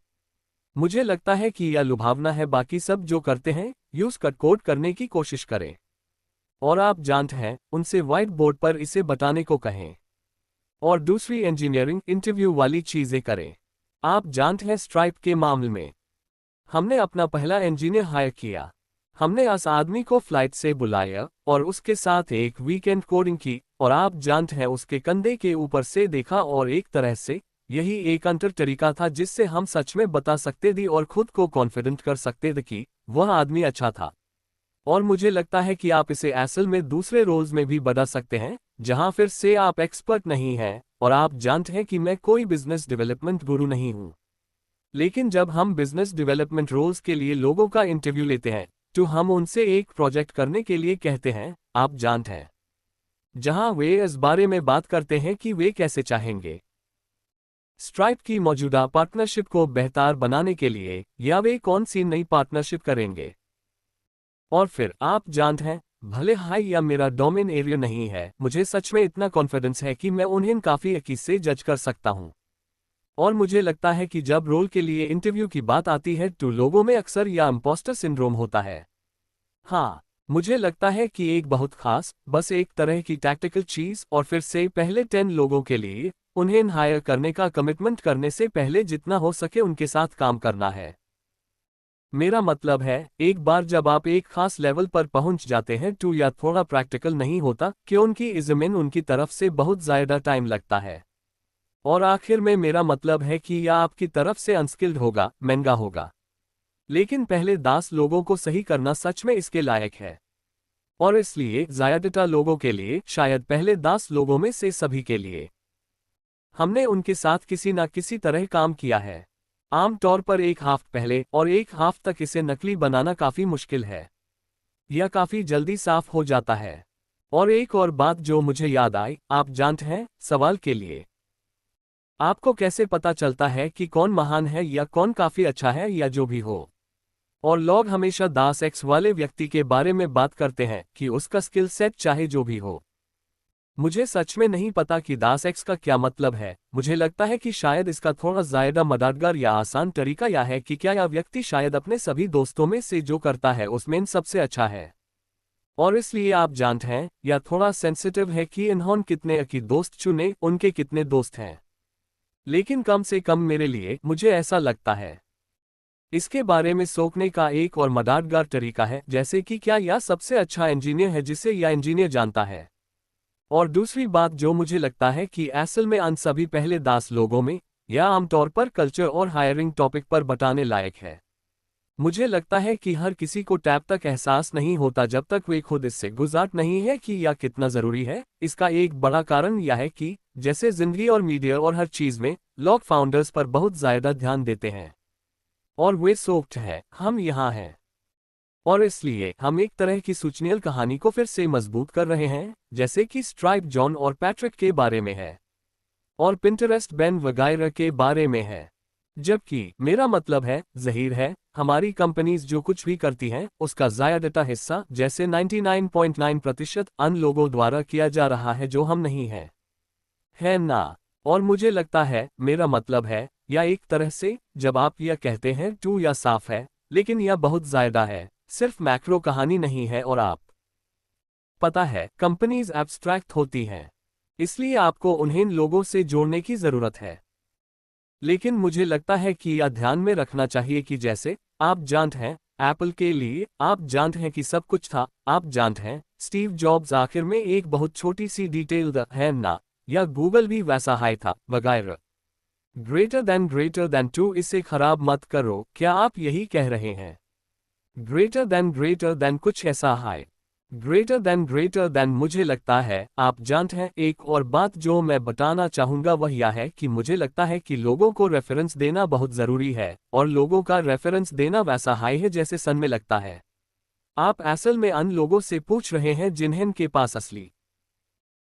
मुझे लगता है कि यह लुभावना है बाकी सब जो करते हैं यूज कट कोड करने की कोशिश करें। और आप जानते हैं, उनसे व्हाइट बोर्ड पर इसे बताने को कहें। और दूसरी इंजीनियरिंग इंटरव्यू वाली चीजें करें। आप जानते हैं, स्ट्राइप के मामले में हमने अपना पहला इंजीनियर हायर किया। हमने उस आदमी को फ्लाइट से बुलाया और उसके साथ एक वीकेंड कोडिंग की, और आप जानते हैं उसके कंधे के ऊपर से देखा, और एक तरह से यही एक अंतर तरीका था जिससे हम सच में बता सकते थे और खुद को कॉन्फिडेंट कर सकते थे कि वह आदमी अच्छा था। और मुझे लगता है कि आप इसे असल में दूसरे रोल्स में भी बता सकते हैं जहां फिर से आप एक्सपर्ट नहीं हैं। और आप जानते हैं कि मैं कोई बिजनेस डेवलपमेंट गुरु नहीं हूं, लेकिन जब हम बिजनेस डेवलपमेंट रोल्स के लिए लोगों का इंटरव्यू लेते हैं तो हम उनसे एक प्रोजेक्ट करने के लिए कहते हैं, आप जानते हैं, जहां वे इस बारे में बात करते हैं कि वे कैसे चाहेंगे स्ट्राइप की मौजूदा पार्टनरशिप को बेहतर बनाने के लिए, या वे कौन सी नई पार्टनरशिप करेंगे। और फिर आप जानते हैं, भले हाई या मेरा डोमेन एरिया नहीं है, मुझे सच में इतना कॉन्फिडेंस है कि मैं उन्हें काफ़ी यकीन से जज कर सकता हूं। और मुझे लगता है कि जब रोल के लिए इंटरव्यू की बात आती है तो लोगों में अक्सर यह इम्पोस्टर सिंड्रोम होता है। हाँ, मुझे लगता है कि एक बहुत खास, बस एक तरह की टैक्टिकल चीज, और फिर से पहले 10 लोगों के लिए उन्हें हायर करने का कमिटमेंट करने से पहले जितना हो सके उनके साथ काम करना है। मेरा मतलब है, एक बार जब आप एक खास लेवल पर पहुंच जाते हैं तो या थोड़ा प्रैक्टिकल नहीं होता कि उनकी इज़्मेन उनकी तरफ से बहुत ज़्यादा टाइम लगता है। और आखिर में मेरा मतलब है कि या आपकी तरफ से अनस्किल्ड होगा, महंगा होगा। लेकिन पहले 10 लोगों को सही करना सच में इसके लायक है। और इसलिए ज़्यादातर लोगों के लिए, शायद पहले 10 लोगों में से सभी के लिए, हमने उनके साथ किसी न किसी तरह काम किया है। आम तौर पर एक हाफ पहले और एक हाफ तक इसे नकली बनाना काफी मुश्किल है। यह काफी जल्दी साफ हो जाता है। और एक और बात जो मुझे याद आई, आप जानते हैं, सवाल के लिए आपको कैसे पता चलता है कि कौन महान है या कौन काफी अच्छा है या जो भी हो। और लोग हमेशा दास एक्स वाले व्यक्ति के बारे में बात करते हैं कि उसका स्किल सेट चाहे जो भी हो। मुझे सच में नहीं पता कि दास एक्स का क्या मतलब है। मुझे लगता है कि शायद इसका थोड़ा ज्यादा मददगार या आसान तरीका यह है कि क्या यह व्यक्ति शायद अपने सभी दोस्तों में से जो करता है उसमें सबसे अच्छा है। और इसलिए आप जानते हैं, यह थोड़ा सेंसिटिव है कि इन्होंने कितने की दोस्त चुने, उनके कितने दोस्त हैं। लेकिन कम से कम मेरे लिए, मुझे ऐसा लगता है। इसके बारे में सोचने का एक और मददगार तरीका है, जैसे कि क्या यह सबसे अच्छा इंजीनियर है जिसे यह इंजीनियर जानता है। और दूसरी बात जो मुझे लगता है कि असल में अन सभी पहले 10 लोगों में, यह आमतौर पर कल्चर और हायरिंग टॉपिक पर बताने लायक है। मुझे लगता है कि हर किसी को टैब तक एहसास नहीं होता जब तक वे खुद इससे गुजरात नहीं है कि यह कितना जरूरी है। इसका एक बड़ा कारण यह है कि जैसे जिंदगी और मीडिया और हर चीज में, लोग फाउंडर्स पर बहुत ज्यादा ध्यान देते हैं। और वे सोचते हैं, हम यहाँ हैं। और इसलिए हम एक तरह की सूचनीय कहानी को फिर से मजबूत कर रहे हैं, जैसे कि स्ट्राइप जॉन और पैट्रिक के बारे में है, और पिंटरेस्ट बेन वगैरह के बारे में है। जबकि मेरा मतलब है, ज़ाहिर है, हमारी कंपनीज जो कुछ भी करती हैं उसका ज़्यादातर हिस्सा, जैसे 99.9% अन लोगों द्वारा किया जा रहा है जो हम नहीं हैं, है ना। और मुझे लगता है, मेरा मतलब है, या एक तरह से जब आप यह कहते हैं टू या साफ है, लेकिन यह बहुत ज़्यादा है, सिर्फ मैक्रो कहानी नहीं है। और आप पता है, कंपनीज एब्स्ट्रैक्ट होती हैं, इसलिए आपको उन्हें लोगों से जोड़ने की ज़रूरत है। लेकिन मुझे लगता है कि यह ध्यान में रखना चाहिए कि जैसे आप जानते हैं, एप्पल के लिए आप जानते हैं कि सब कुछ था, आप जानते हैं, स्टीव जॉब्स आखिर में एक बहुत छोटी सी डिटेल है ना, या गूगल भी वैसा हाई था, वगैरह। ग्रेटर देन टू, इसे खराब मत करो, क्या आप यही कह रहे हैं? ग्रेटर देन कुछ ऐसा हाई। ग्रेटर देन मुझे लगता है, आप जानते हैं, एक और बात जो मैं बताना चाहूंगा वह यह है कि मुझे लगता है कि लोगों को रेफरेंस देना बहुत जरूरी है, और लोगों का रेफरेंस देना वैसा हाई है जैसे सन में लगता है। आप असल में अन लोगों से पूछ रहे हैं जिन्हें के पास असली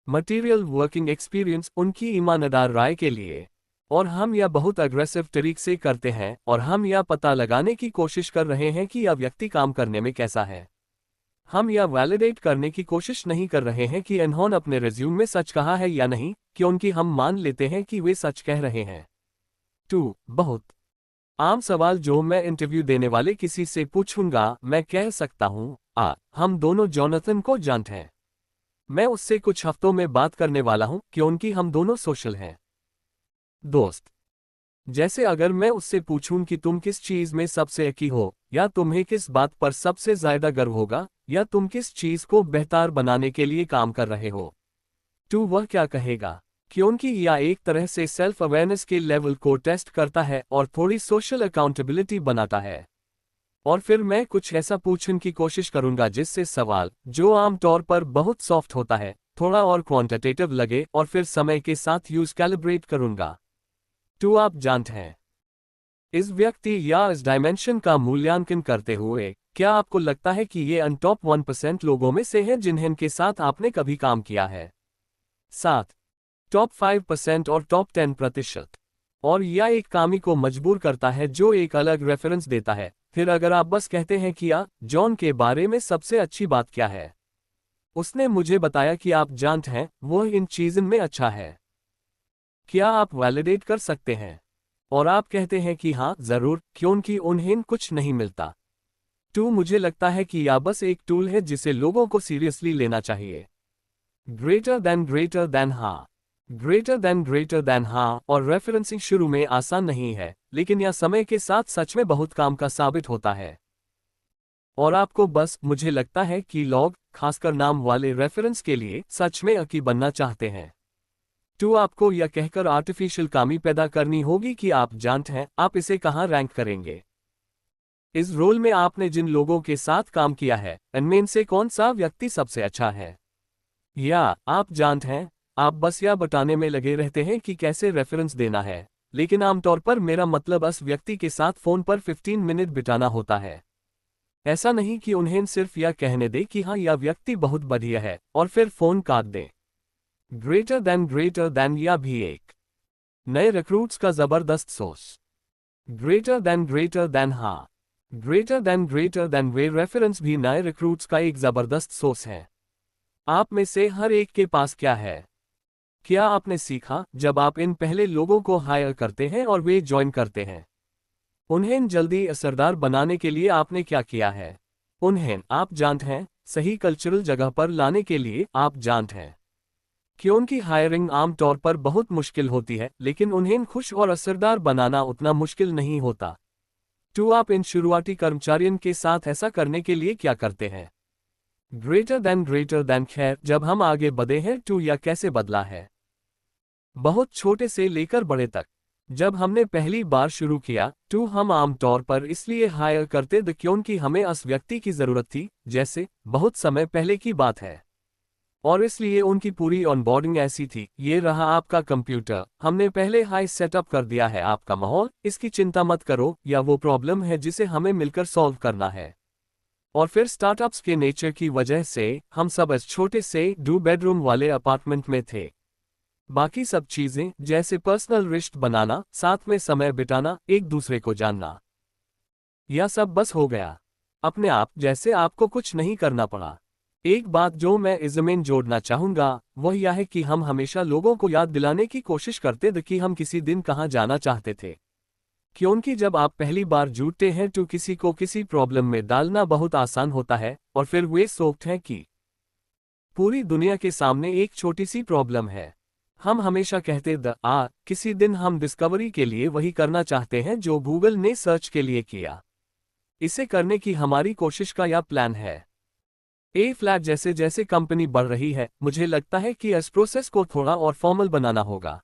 मटेरियल वर्किंग एक्सपीरियंस, उनकी ईमानदार राय के लिए। और हम यह बहुत अग्रेसिव तरीके से करते हैं, और हम यह पता लगाने की कोशिश कर रहे हैं कि यह व्यक्ति काम करने में कैसा है। हम यह वैलिडेट करने की कोशिश नहीं कर रहे हैं कि इन्होंने अपने रिज्यूम में सच कहा है या नहीं, क्योंकि हम मान लेते हैं कि वे सच कह रहे हैं। 2. बहुत आम सवाल जो मैं इंटरव्यू देने वाले किसी से पूछूंगा, मैं कह सकता हूं, हम दोनों जोनाथन को जानते हैं। मैं उससे कुछ हफ्तों में बात करने वाला हूं क्योंकि हम दोनों सोशल हैं दोस्त। जैसे अगर मैं उससे पूछूं कि तुम किस चीज में सबसे अकी हो, या तुम्हें किस बात पर सबसे ज्यादा गर्व होगा, या तुम किस चीज को बेहतर बनाने के लिए काम कर रहे हो, तो वह क्या कहेगा? क्योंकि यह एक तरह से सेल्फ अवेयरनेस के लेवल को टेस्ट करता है और थोड़ी सोशल अकाउंटेबिलिटी बनाता है। और फिर मैं कुछ ऐसा पूछने की कोशिश करूंगा जिससे सवाल, जो आमतौर पर बहुत सॉफ्ट होता है, थोड़ा और क्वांटिटेटिव लगे, और फिर समय के साथ यूज कैलिब्रेट करूंगा। तो आप जानते हैं, इस व्यक्ति या इस डायमेंशन का मूल्यांकन करते हुए, क्या आपको लगता है कि ये अनटॉप 1% लोगों में से हैं जिन्हें के साथ आपने कभी काम किया है? 7. टॉप 5% और टॉप 10%। और यह एक कामी को मजबूर करता है जो एक अलग रेफरेंस देता है। फिर अगर आप बस कहते हैं कि जॉन के बारे में सबसे अच्छी बात क्या है, उसने मुझे बताया कि आप जानते हैं, वह इन चीज़ों में अच्छा है, क्या आप वैलिडेट कर सकते हैं? और आप कहते हैं कि हाँ, जरूर, क्योंकि उन्हें कुछ नहीं मिलता। 2 मुझे लगता है कि यह बस एक टूल है जिसे लोगों को सीरियसली लेना चाहिए। ग्रेटर देन हाँ। ग्रेटर देन हाँ और रेफरेंसिंग शुरू में आसान नहीं है, लेकिन यह समय के साथ सच में बहुत काम का साबित होता है। और आपको बस, मुझे लगता है कि लोग, खासकर नाम वाले रेफरेंस के लिए, सच में अकी बनना चाहते हैं। 2 आपको यह कहकर आर्टिफिशियल कमी पैदा करनी होगी कि आप जानते हैं आप इसे कहाँ रैंक करेंगे। इस रोल में आपने जिन लोगों के साथ काम किया है, इनमें से कौन सा व्यक्ति सबसे अच्छा है। या आप जानते हैं, आप बस यह बताने में लगे रहते हैं कि कैसे रेफरेंस देना है, लेकिन आमतौर पर मेरा मतलब उस व्यक्ति के साथ फ़ोन पर 15 मिनट बिताना होता है। ऐसा नहीं कि उन्हें सिर्फ यह कहने दे कि हाँ यह व्यक्ति बहुत बढ़िया है और फिर फ़ोन काट दें। ग्रेटर देन या भी एक नए रिक्रूट्स का ज़बरदस्त सोर्स। ग्रेटर देन हाँ। ग्रेटर देन वे रेफरेंस भी नए रिक्रूट्स का एक ज़बरदस्त सोर्स है। आप में से हर एक के पास क्या है? क्या आपने सीखा जब आप इन पहले लोगों को हायर करते हैं और वे ज्वाइन करते हैं? उन्हें जल्दी असरदार बनाने के लिए आपने क्या किया है? उन्हें, आप जानते हैं, सही कल्चरल जगह पर लाने के लिए, आप जानते हैं कि उनकी हायरिंग आमतौर पर बहुत मुश्किल होती है, लेकिन उन्हें खुश और असरदार बनाना उतना मुश्किल नहीं होता। 2 आप इन शुरुआती कर्मचारियों के साथ ऐसा करने के लिए क्या करते हैं? ग्रेटर देन खैर, जब हम आगे बढ़े हैं 2 यह कैसे बदला है? बहुत छोटे से लेकर बड़े तक। जब हमने पहली बार शुरू किया 2 हम आमतौर पर इसलिए हायर करते थे क्योंकि हमें उस व्यक्ति की ज़रूरत थी, जैसे बहुत समय पहले की बात है। और इसलिए उनकी पूरी ऑनबोर्डिंग ऐसी थी, ये रहा आपका कंप्यूटर, हमने पहले हाई सेटअप कर दिया है आपका माहौल, इसकी चिंता मत करो, या वो प्रॉब्लम है जिसे हमें मिलकर सॉल्व करना है। और फिर स्टार्टअप्स के नेचर की वजह से हम सब इस छोटे से 2 बेडरूम वाले अपार्टमेंट में थे। बाकी सब चीजें, जैसे पर्सनल रिश्ते बनाना, साथ में समय बिताना, एक दूसरे को जानना, यह सब बस हो गया अपने आप, जैसे आपको कुछ नहीं करना पड़ा। एक बात जो मैं इसमें जोड़ना चाहूंगा वह यह है कि हम हमेशा लोगों को याद दिलाने की कोशिश करते थे कि हम किसी दिन कहाँ जाना चाहते थे, क्योंकि जब आप पहली बार जुड़ते हैं तो किसी को किसी प्रॉब्लम में डालना बहुत आसान होता है, और फिर वे सोचते हैं कि पूरी दुनिया के सामने एक छोटी सी प्रॉब्लम है। हम हमेशा कहते किसी दिन हम डिस्कवरी के लिए वही करना चाहते हैं जो गूगल ने सर्च के लिए किया। इसे करने की हमारी कोशिश का यह प्लान है। ए फ्लैट जैसे जैसे कंपनी बढ़ रही है, मुझे लगता है कि इस प्रोसेस को थोड़ा और फॉर्मल बनाना होगा,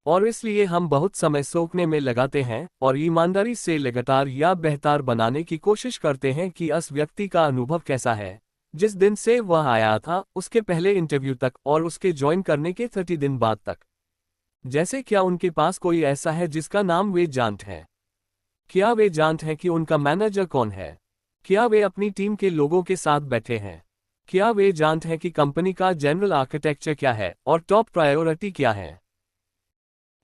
और इसलिए हम बहुत समय सोचने में लगाते हैं और ईमानदारी से लगातार या बेहतर बनाने की कोशिश करते हैं कि उस व्यक्ति का अनुभव कैसा है जिस दिन से वह आया था, उसके पहले इंटरव्यू तक और उसके ज्वाइन करने के 30 दिन बाद तक। जैसे क्या उनके पास कोई ऐसा है जिसका नाम वे जानते हैं? क्या वे जानते हैं कि उनका मैनेजर कौन है? क्या वे अपनी टीम के लोगों के साथ बैठे हैं? क्या वे जानते हैं कि कंपनी का जनरल आर्किटेक्चर क्या है और टॉप प्रायोरिटी क्या है?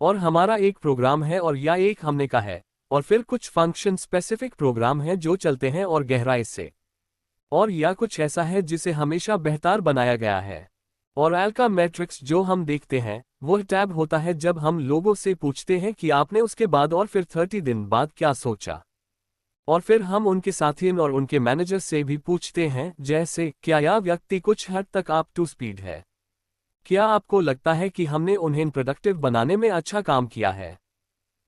और हमारा एक प्रोग्राम है और या एक हमने का है, और फिर कुछ फंक्शन स्पेसिफिक प्रोग्राम हैं जो चलते हैं और गहराई से, और या कुछ ऐसा है जिसे हमेशा बेहतर बनाया गया है। और एल्का मैट्रिक्स जो हम देखते हैं वह टैब होता है जब हम लोगों से पूछते हैं कि आपने उसके बाद और फिर 30 दिन बाद क्या सोचा। और फिर हम उनके साथियों और उनके मैनेजर से भी पूछते हैं, जैसे क्या यह व्यक्ति कुछ हद तक अप टू स्पीड है? क्या आपको लगता है कि हमने उन्हें प्रोडक्टिव बनाने में अच्छा काम किया है?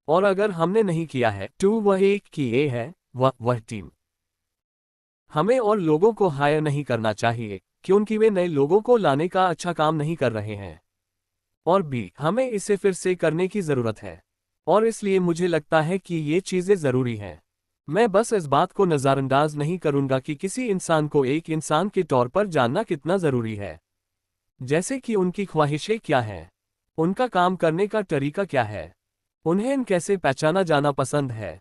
और अगर हमने नहीं किया है तो वह एक की ए है, वह टीम। हमें और लोगों को हायर नहीं करना चाहिए क्योंकि वे नए लोगों को लाने का अच्छा काम नहीं कर रहे हैं, और भी हमें इसे फिर से करने की ज़रूरत है। और इसलिए मुझे लगता है कि ये चीज़ें ज़रूरी हैं। मैं बस इस बात को नज़रअंदाज नहीं करूंगा कि किसी इंसान को एक इंसान के तौर पर जानना कितना ज़रूरी है, जैसे कि उनकी ख्वाहिशें क्या हैं, उनका काम करने का तरीका क्या है, उन्हें कैसे पहचाना जाना पसंद है,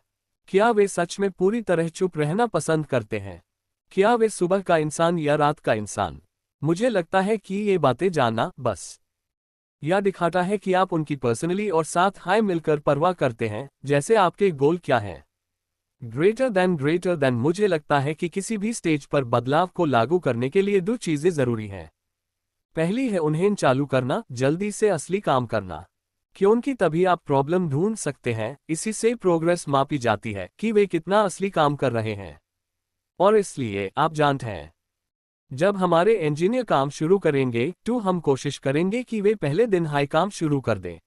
क्या वे सच में पूरी तरह चुप रहना पसंद करते हैं, क्या वे सुबह का इंसान या रात का इंसान। मुझे लगता है कि ये बातें जानना बस यह दिखाता है कि आप उनकी पर्सनली और साथ हाय मिलकर परवाह करते हैं, जैसे आपके गोल क्या हैं। ग्रेटर देन मुझे लगता है कि किसी भी स्टेज पर बदलाव को लागू करने के लिए 2 चीज़ें ज़रूरी हैं। पहली है उन्हें चालू करना, जल्दी से असली काम करना, क्योंकि तभी आप प्रॉब्लम ढूंढ सकते हैं, इसी से प्रोग्रेस मापी जाती है कि वे कितना असली काम कर रहे हैं। और इसलिए आप जानते हैं, जब हमारे इंजीनियर काम शुरू करेंगे तो हम कोशिश करेंगे कि वे पहले दिन हाई काम शुरू कर दें।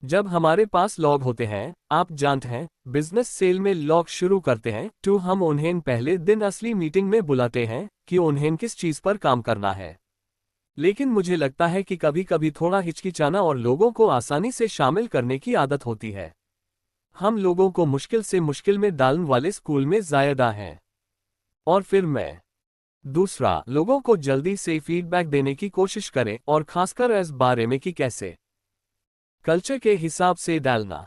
जब हमारे पास लॉग होते हैं, आप जानते हैं, बिजनेस सेल में लॉग शुरू करते हैं तो हम उन्हें पहले दिन असली मीटिंग में बुलाते हैं कि उन्हें किस चीज पर काम करना है। लेकिन मुझे लगता है कि कभी कभी थोड़ा हिचकिचाना और लोगों को आसानी से शामिल करने की आदत होती है। हम लोगों को मुश्किल से मुश्किल में डालने वाले स्कूल में ज़्यादा हैं। और फिर मैं दूसरा, लोगों को जल्दी से फीडबैक देने की कोशिश करें और खासकर इस बारे में कि कैसे कल्चर के हिसाब से डालना,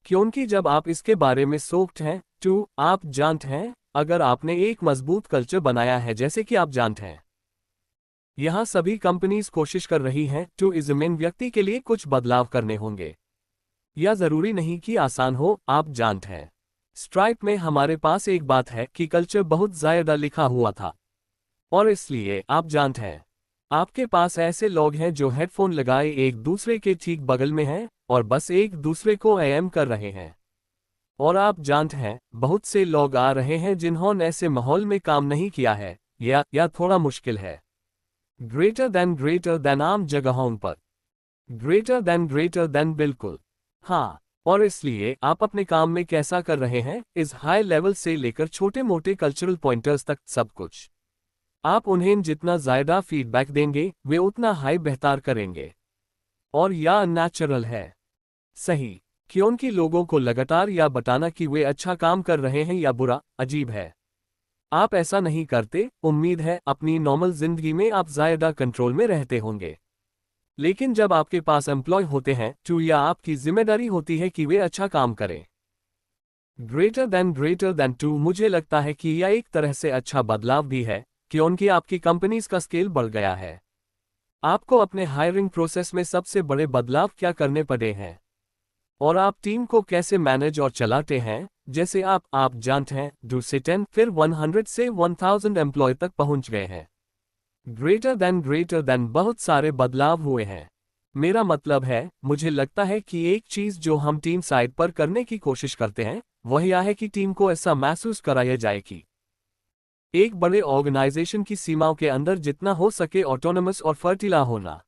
क्योंकि जब आप इसके बारे में सोचते हैं तो आप जानते हैं, अगर आपने एक मजबूत कल्चर बनाया है जैसे कि आप जानते हैं यहां सभी कंपनीज कोशिश कर रही हैं तो इज़में व्यक्ति के लिए कुछ बदलाव करने होंगे। यह जरूरी नहीं कि आसान हो, आप जानते हैं, स्ट्राइप में हमारे पास एक बात है कि कल्चर बहुत ज्यादा लिखा हुआ था। और इसलिए आप जानते हैं, आपके पास ऐसे लोग हैं जो हेडफोन लगाए एक दूसरे के ठीक बगल में हैं और बस एक दूसरे को एएम कर रहे हैं। और आप जानते हैं, बहुत से लोग आ रहे हैं जिन्होंने ऐसे माहौल में काम नहीं किया है या थोड़ा मुश्किल है। ग्रेटर देन आम जगहों पर, ग्रेटर देन बिल्कुल हाँ। और इसलिए आप अपने काम में कैसा कर रहे हैं, इस हाई लेवल से लेकर छोटे मोटे कल्चरल पॉइंटर्स तक सब कुछ। आप उन्हें जितना ज्यादा फीडबैक देंगे वे उतना हाई बेहतर करेंगे। और यह नेचुरल है, सही, क्योंकि लोगों को लगातार यह बताना कि वे अच्छा काम कर रहे हैं या बुरा अजीब है। आप ऐसा नहीं करते, उम्मीद है अपनी नॉर्मल जिंदगी में आप ज्यादा कंट्रोल में रहते होंगे। लेकिन जब आपके पास एम्प्लॉय होते हैं तो यह आपकी जिम्मेदारी होती है कि वे अच्छा काम करें। ग्रेटर देन टू, मुझे लगता है कि यह एक तरह से अच्छा बदलाव भी है क्योंकि आपकी कंपनीज का स्केल बढ़ गया है। आपको अपने हायरिंग प्रोसेस में सबसे बड़े बदलाव क्या करने पड़े हैं और आप टीम को कैसे मैनेज और चलाते हैं, जैसे आप जानते हैं 2 से 10 फिर 100 से 1000 एम्प्लॉय तक पहुंच गए हैं। ग्रेटर देन बहुत सारे बदलाव हुए हैं। मेरा मतलब है, मुझे लगता है कि एक चीज जो हम टीम साइड पर करने की कोशिश करते हैं वह यह है कि टीम को ऐसा महसूस कराया जाए कि एक बड़े ऑर्गेनाइजेशन की सीमाओं के अंदर जितना हो सके ऑटोनमस और फर्टिला होना।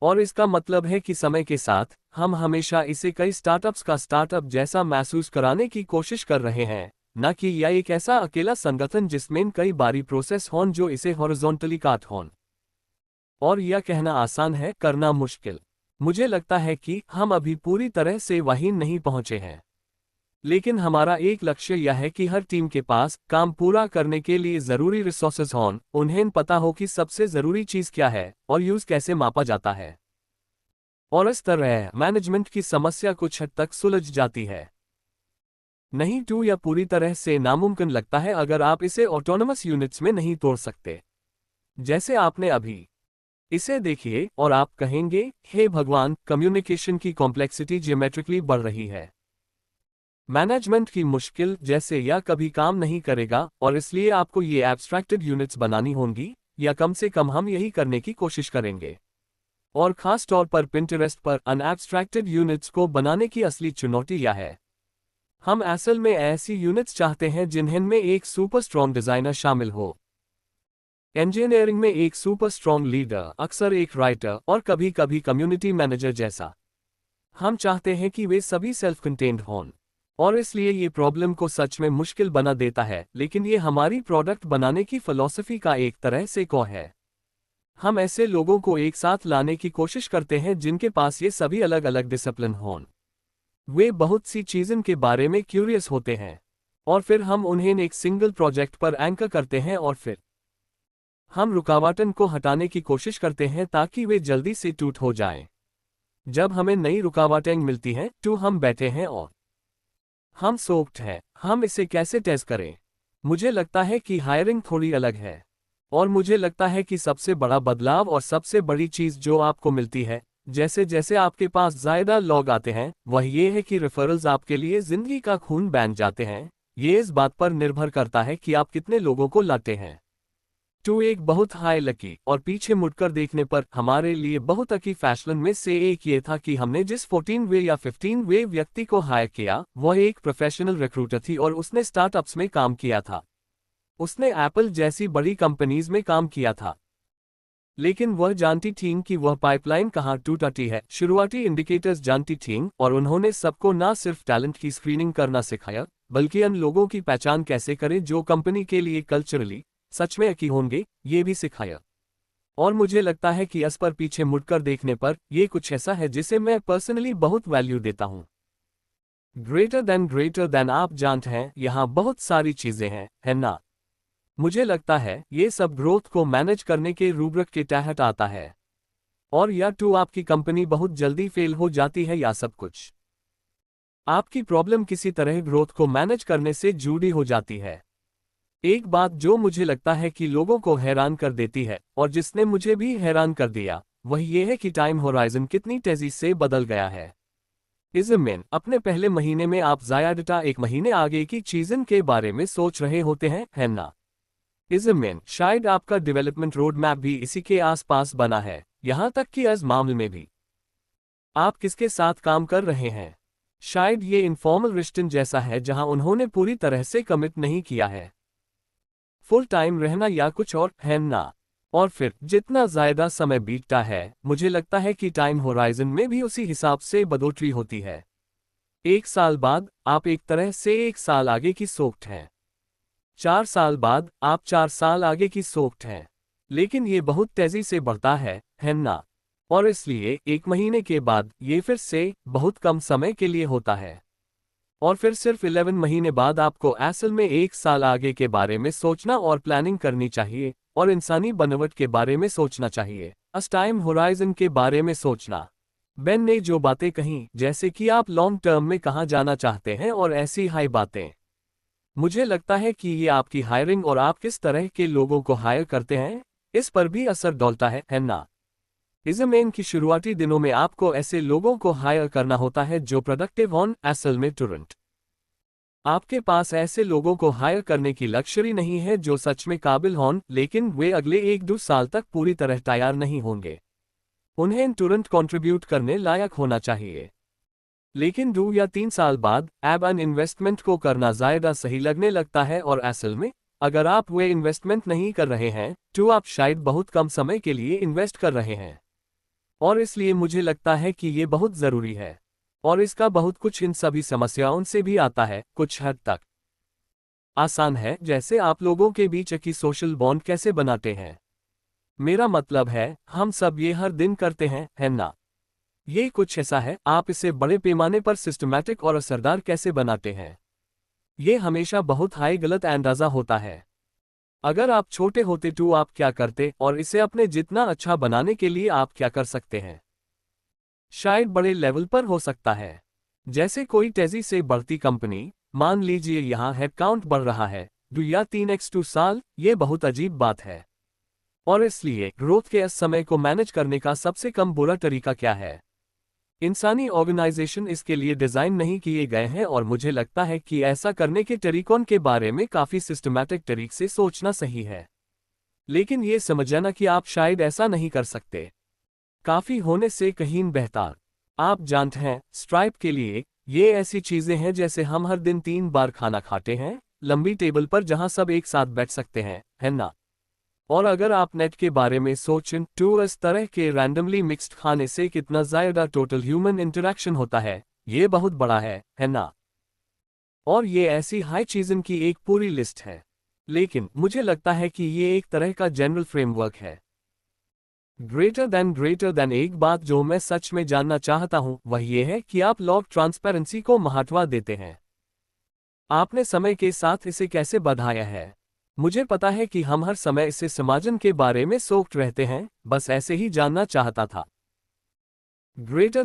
और इसका मतलब है कि समय के साथ हम हमेशा इसे कई स्टार्टअप्स का स्टार्टअप जैसा महसूस कराने की कोशिश कर रहे हैं, न कि यह एक ऐसा अकेला संगठन जिसमें कई बारी प्रोसेस हों जो इसे हॉरिजॉन्टली काट हों। और यह कहना आसान है, करना मुश्किल। मुझे लगता है कि हम अभी पूरी तरह से वहीं नहीं पहुंचे हैं, लेकिन हमारा एक लक्ष्य यह है कि हर टीम के पास काम पूरा करने के लिए जरूरी रिसोर्सेज हों, उन्हें पता हो कि सबसे जरूरी चीज क्या है और यूज कैसे मापा जाता है। और इस तरह मैनेजमेंट की समस्या कुछ हद तक सुलझ जाती है। नहीं तो यह पूरी तरह से नामुमकिन लगता है अगर आप इसे ऑटोनमस यूनिट्स में नहीं तोड़ सकते, जैसे आपने अभी इसे देखिए और आप कहेंगे, हे भगवान, कम्युनिकेशन की कॉम्प्लेक्सिटी ज्योमेट्रिकली बढ़ रही है। मैनेजमेंट की मुश्किल जैसे यह कभी काम नहीं करेगा और इसलिए आपको ये एब्स्ट्रैक्टेड यूनिट्स बनानी होंगी, या कम से कम हम यही करने की कोशिश करेंगे। और खास तौर पर पिंटरेस्ट पर अनएब्स्ट्रैक्टेड यूनिट्स को बनाने की असली चुनौती यह है, हम असल में ऐसी यूनिट्स चाहते हैं जिन्हें एक सुपर स्ट्रॉन्ग डिजाइनर शामिल हो, इंजीनियरिंग में एक सुपर स्ट्रॉन्ग लीडर, अक्सर एक राइटर और कभी कभी कम्युनिटी मैनेजर जैसा। हम चाहते हैं कि वे सभी सेल्फ कंटेन्ड हों। और इसलिए ये प्रॉब्लम को सच में मुश्किल बना देता है, लेकिन ये हमारी प्रोडक्ट बनाने की फिलॉसफी का एक तरह से को है। हम ऐसे लोगों को एक साथ लाने की कोशिश करते हैं जिनके पास ये सभी अलग अलग डिसिप्लिन हों। वे बहुत सी चीज़ों के बारे में क्यूरियस होते हैं और फिर हम उन्हें एक सिंगल प्रोजेक्ट पर एंकर करते हैं और फिर हम रुकावटों को हटाने की कोशिश करते हैं ताकि वे जल्दी से टूट हो जाएं। जब हमें नई रुकावटें मिलती हैं तो हम बैठे हैं और हम सोचते हैं, हम इसे कैसे टेस्ट करें। मुझे लगता है कि हायरिंग थोड़ी अलग है, और मुझे लगता है कि सबसे बड़ा बदलाव और सबसे बड़ी चीज़ जो आपको मिलती है जैसे जैसे आपके पास ज़्यादा लोग आते हैं, वह ये है कि रेफरल्स आपके लिए ज़िंदगी का खून बन जाते हैं। ये इस बात पर निर्भर करता है कि आप कितने लोगों को लाते हैं। टू एक बहुत हाई लकी और पीछे मुड़कर देखने पर हमारे लिए बहुत अकी फैशन में से एक ये था कि हमने जिस 14 वे या 15 वे व्यक्ति को हायर किया वह एक प्रोफेशनल रिक्रूटर थी और उसने स्टार्टअप्स में काम किया था। उसने एप्पल जैसी बड़ी कंपनीज में काम किया था। लेकिन वह जानती थीं कि वह पाइपलाइन कहाँ टूटती है। शुरुआती इंडिकेटर्स जानती थीं और उन्होंने सबको न सिर्फ टैलेंट की स्क्रीनिंग करना सिखाया बल्कि उन लोगों की पहचान कैसे करें जो कंपनी के लिए कल्चरली सच में अकी होंगे ये भी सिखाया। और मुझे लगता है कि इस पर पीछे मुड़कर देखने पर यह कुछ ऐसा है जिसे मैं पर्सनली बहुत वैल्यू देता हूं। ग्रेटर देन आप जानते हैं यहाँ बहुत सारी चीजें हैं, है ना? मुझे लगता है ये सब ग्रोथ को मैनेज करने के रूब्रिक के तहत आता है। और या टू आपकी कंपनी बहुत जल्दी फेल हो जाती है या सब कुछ। आपकी प्रॉब्लम किसी तरह ग्रोथ को मैनेज करने से जुड़ी हो जाती है। एक बात जो मुझे लगता है कि लोगों को हैरान कर देती है और जिसने मुझे भी हैरान कर दिया वह ये है कि टाइम होराइजन कितनी तेजी से बदल गया है। इसमें अपने पहले महीने में आप ज़्यादा एक महीने आगे की चीज़न के बारे में सोच रहे होते हैं, है ना? इसमें शायद आपका डेवलपमेंट रोड मैप भी इसी के आसपास बना है, यहां तक कि इस मामले में भी आप किसके साथ काम कर रहे हैं। शायद ये इनफॉर्मल रिश्तन जैसा है जहां उन्होंने पूरी तरह से कमिट नहीं किया है फुल टाइम रहना या कुछ और, है ना? और फिर जितना ज्यादा समय बीतता है मुझे लगता है कि टाइम होराइजन में भी उसी हिसाब से बढ़ोतरी होती है। एक साल बाद आप एक तरह से एक साल आगे की सोच हैं। 4 साल बाद आप 4 साल आगे की सोच हैं। लेकिन ये बहुत तेजी से बढ़ता है ना? और इसलिए एक महीने के बाद ये फिर से बहुत कम समय के लिए होता है। और फिर सिर्फ 11 महीने बाद आपको असल में एक साल आगे के बारे में सोचना और प्लानिंग करनी चाहिए और इंसानी बनावट के बारे में सोचना चाहिए, अस टाइम होराइजन के बारे में सोचना। बेन ने जो बातें कहीं जैसे कि आप लॉन्ग टर्म में कहाँ जाना चाहते हैं और ऐसी हाई बातें, मुझे लगता है कि ये आपकी हायरिंग और आप किस तरह के लोगों को हायर करते हैं इस पर भी असर डालता है ना? इसमें की शुरुआती दिनों में आपको ऐसे लोगों को हायर करना होता है जो प्रोडक्टिव हों, असल में तुरंत आपके पास ऐसे लोगों को हायर करने की लक्ष्य नहीं है जो सच में काबिल हों लेकिन वे अगले 1-2 साल तक पूरी तरह तैयार नहीं होंगे। उन्हें तुरंत कंट्रीब्यूट करने लायक होना चाहिए। लेकिन 2 या 3 साल बाद अब अन इन्वेस्टमेंट को करना ज़्यादा सही लगने लगता है और असल में अगर आप वे इन्वेस्टमेंट नहीं कर रहे हैं तो आप शायद बहुत कम समय के लिए इन्वेस्ट कर रहे हैं। और इसलिए मुझे लगता है कि ये बहुत ज़रूरी है और इसका बहुत कुछ इन सभी समस्याओं से भी आता है, कुछ हद तक आसान है, जैसे आप लोगों के बीच की सोशल बॉन्ड कैसे बनाते हैं। मेरा मतलब है हम सब ये हर दिन करते हैं, है ना? ये कुछ ऐसा है, आप इसे बड़े पैमाने पर सिस्टमैटिक और असरदार कैसे बनाते हैं। ये हमेशा बहुत हाई गलत अंदाजा होता है। अगर आप छोटे होते तो आप क्या करते और इसे अपने जितना अच्छा बनाने के लिए आप क्या कर सकते हैं। शायद बड़े लेवल पर हो सकता है, जैसे कोई तेजी से बढ़ती कंपनी, मान लीजिए यहाँ हेडकाउंट बढ़ रहा है 2 या 3x2 साल, ये बहुत अजीब बात है। और इसलिए ग्रोथ के इस समय को मैनेज करने का सबसे कम बुरा तरीका क्या है? इंसानी ऑर्गेनाइजेशन इसके लिए डिज़ाइन नहीं किए गए हैं और मुझे लगता है कि ऐसा करने के तरीकों के बारे में काफ़ी सिस्टमैटिक तरीके से सोचना सही है। लेकिन ये समझना कि आप शायद ऐसा नहीं कर सकते काफ़ी होने से कहीं बेहतर। आप जानते हैं, स्ट्राइप के लिए ये ऐसी चीज़ें हैं जैसे हम हर दिन 3 बार खाना खाते हैं, लंबी टेबल पर जहां सब एक साथ बैठ सकते हैं, है ना? और अगर आप नेट के बारे में सोचें तो इस तरह के रैंडमली मिक्स्ड खाने से कितना ज़्यादा टोटल ह्यूमन इंटरेक्शन होता है, ये बहुत बड़ा है ना? और ये ऐसी हाई चीज़न की एक पूरी लिस्ट है। लेकिन मुझे लगता है कि ये एक तरह का जनरल फ्रेमवर्क है। ग्रेटर देन एक बात जो मैं सच में जानना चाहता हूं वह यह है कि आप लॉग ट्रांसपेरेंसी को महत्व देते हैं। आपने समय के साथ इसे कैसे बढ़ाया है? मुझे पता है कि हम हर समय इसे समाजन के बारे में सोच रहते हैं, बस ऐसे ही जानना चाहता था। ग्रेटर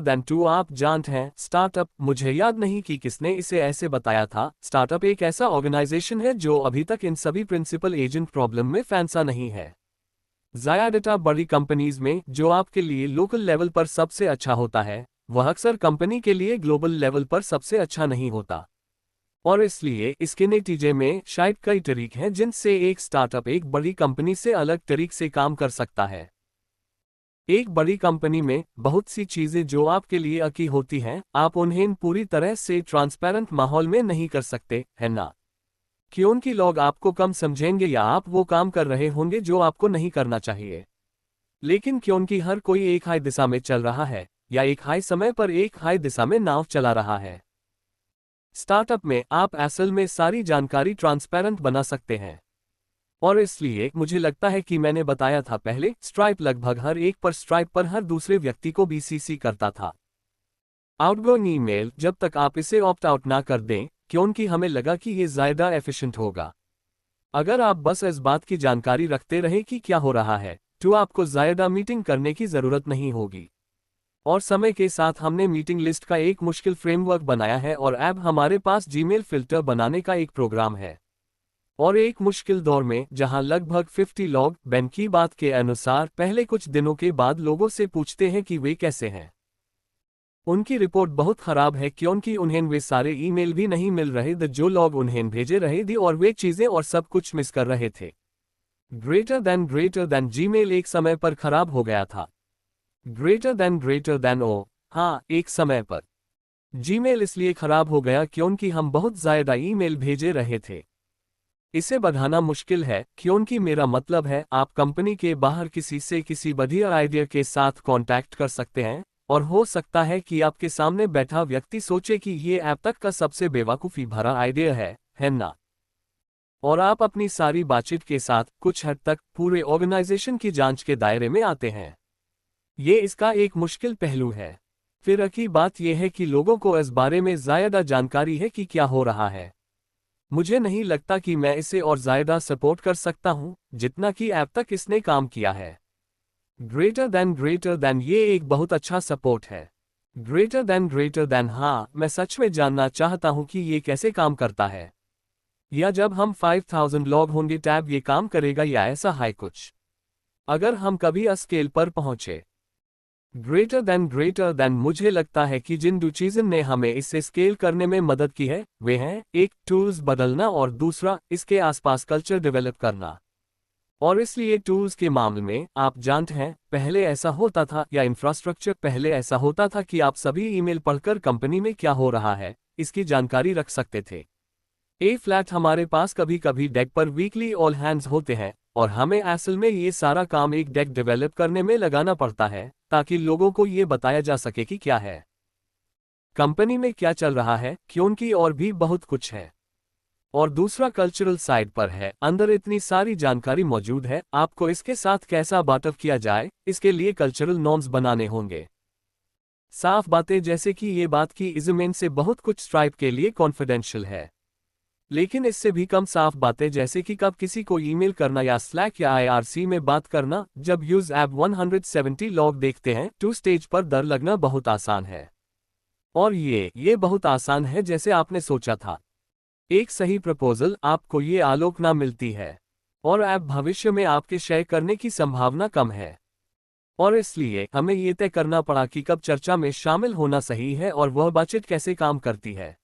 देन टू आप जानते हैं, स्टार्टअप, मुझे याद नहीं कि किसने इसे ऐसे बताया था, स्टार्टअप एक ऐसा ऑर्गेनाइजेशन है जो अभी तक इन सभी प्रिंसिपल एजेंट प्रॉब्लम में फंसा नहीं है। ज़्यादातर बड़ी कंपनीज में जो आपके लिए लोकल लेवल पर सबसे अच्छा होता है वह अक्सर कंपनी के लिए ग्लोबल लेवल पर सबसे अच्छा नहीं होता। और इसलिए इसके नतीजे में शायद कई तरीके हैं जिनसे एक स्टार्टअप एक बड़ी कंपनी से अलग तरीके से काम कर सकता है। एक बड़ी कंपनी में बहुत सी चीजें जो आपके लिए अकी होती हैं, आप उन्हें पूरी तरह से ट्रांसपेरेंट माहौल में नहीं कर सकते, है ना? क्योंकि लोग आपको कम समझेंगे या आप वो काम कर रहे होंगे जो आपको नहीं करना चाहिए। लेकिन क्योंकि हर कोई एक हाई दिशा में चल रहा है, या एक हाई समय पर एक हाई दिशा में नाव चला रहा है। स्टार्टअप में आप असल में सारी जानकारी ट्रांसपेरेंट बना सकते हैं। और इसलिए मुझे लगता है कि मैंने बताया था पहले, स्ट्राइप लगभग हर एक पर स्ट्राइप पर हर दूसरे व्यक्ति को बीसीसी करता था। आउटगोइंग ईमेल, जब तक आप इसे ऑप्ट आउट ना कर दें, क्योंकि हमें लगा कि ये ज़्यादा एफिशिएंट होगा। अगर आप बस इस बात की जानकारी रखते रहे कि क्या हो रहा है, तो आपको ज़्यादा मीटिंग करने की ज़रूरत नहीं होगी। और समय के साथ हमने मीटिंग लिस्ट का एक मुश्किल फ्रेमवर्क बनाया है और अब हमारे पास जीमेल फिल्टर बनाने का एक प्रोग्राम है। और एक मुश्किल दौर में जहां लगभग 50 लोग बेन की बात के अनुसार पहले कुछ दिनों के बाद लोगों से पूछते हैं कि वे कैसे हैं। उनकी रिपोर्ट बहुत खराब है क्योंकि उन्हें वे सारे ईमेल भी नहीं मिल रहे थे जो लोग उन्हें भेजे रहे थे और वे चीजें और सब कुछ मिस कर रहे थे। ग्रेटर देन जीमेल एक समय पर खराब हो गया था। ग्रेटर देन ओ, हाँ, एक समय पर जीमेल इसलिए खराब हो गया क्योंकि हम बहुत ज्यादा ईमेल भेजे रहे थे। इसे बढ़ाना मुश्किल है क्योंकि मेरा मतलब है आप कंपनी के बाहर किसी से किसी बढ़िया आइडिया के साथ कांटेक्ट कर सकते हैं, और हो सकता है कि आपके सामने बैठा व्यक्ति सोचे कि ये ऐप तक का सबसे बेवकूफ़ी भरा आइडिया है ना? और आप अपनी सारी बातचीत के साथ कुछ हद तक पूरे ऑर्गेनाइजेशन की जांच के दायरे में आते हैं। ये इसका एक मुश्किल पहलू है। फिर अकी बात यह है कि लोगों को इस बारे में ज़्यादा जानकारी है कि क्या हो रहा है। मुझे नहीं लगता कि मैं इसे और ज़्यादा सपोर्ट कर सकता हूं जितना कि ऐप तक इसने काम किया है। ग्रेटर देन ये एक बहुत अच्छा सपोर्ट है। ग्रेटर देन हाँ, मैं सच में जानना चाहता हूं कि ये कैसे काम करता है। या जब हम 5000 लोग होंगे टैब ये काम करेगा या ऐसा है कुछ। अगर हम कभी स्केल पर पहुंचे। ग्रेटर देन मुझे लगता है कि जिन दो चीज़ों ने हमें इसे स्केल करने में मदद की है वे हैं, एक टूल्स बदलना और दूसरा इसके आसपास कल्चर डेवलप करना। और इसलिए टूल्स के मामले में आप जानते हैं पहले ऐसा होता था, या इंफ्रास्ट्रक्चर पहले ऐसा होता था कि आप सभी ईमेल पढ़कर कंपनी में क्या हो रहा है इसकी जानकारी रख सकते थे। ए फ्लैट हमारे पास कभी कभी डेक पर वीकली ऑल हैंड्स होते हैं और हमें असल में ये सारा काम एक डेक डेवलप करने में लगाना पड़ता है ताकि लोगों को ये बताया जा सके कि क्या है कंपनी में क्या चल रहा है, क्योंकि और भी बहुत कुछ है। और दूसरा कल्चरल साइड पर है, अंदर इतनी सारी जानकारी मौजूद है, आपको इसके साथ कैसा बातअप किया जाए इसके लिए कल्चरल नॉर्म्स बनाने होंगे। साफ बातें जैसे कि ये बात की इज़मेन से बहुत कुछ स्ट्राइप के लिए कॉन्फिडेंशियल है, लेकिन इससे भी कम साफ बातें जैसे कि कब किसी को ईमेल करना या स्लैक या आईआरसी में बात करना जब यूज ऐप 170 लोग देखते हैं टू स्टेज पर डर लगना बहुत आसान है। और ये बहुत आसान है जैसे आपने सोचा था। एक सही प्रपोजल आपको ये आलोचना मिलती है और ऐप भविष्य में आपके शेयर करने की संभावना कम है। और इसलिए हमें ये तय करना पड़ा कि कब चर्चा में शामिल होना सही है और वह बातचीत कैसे काम करती है,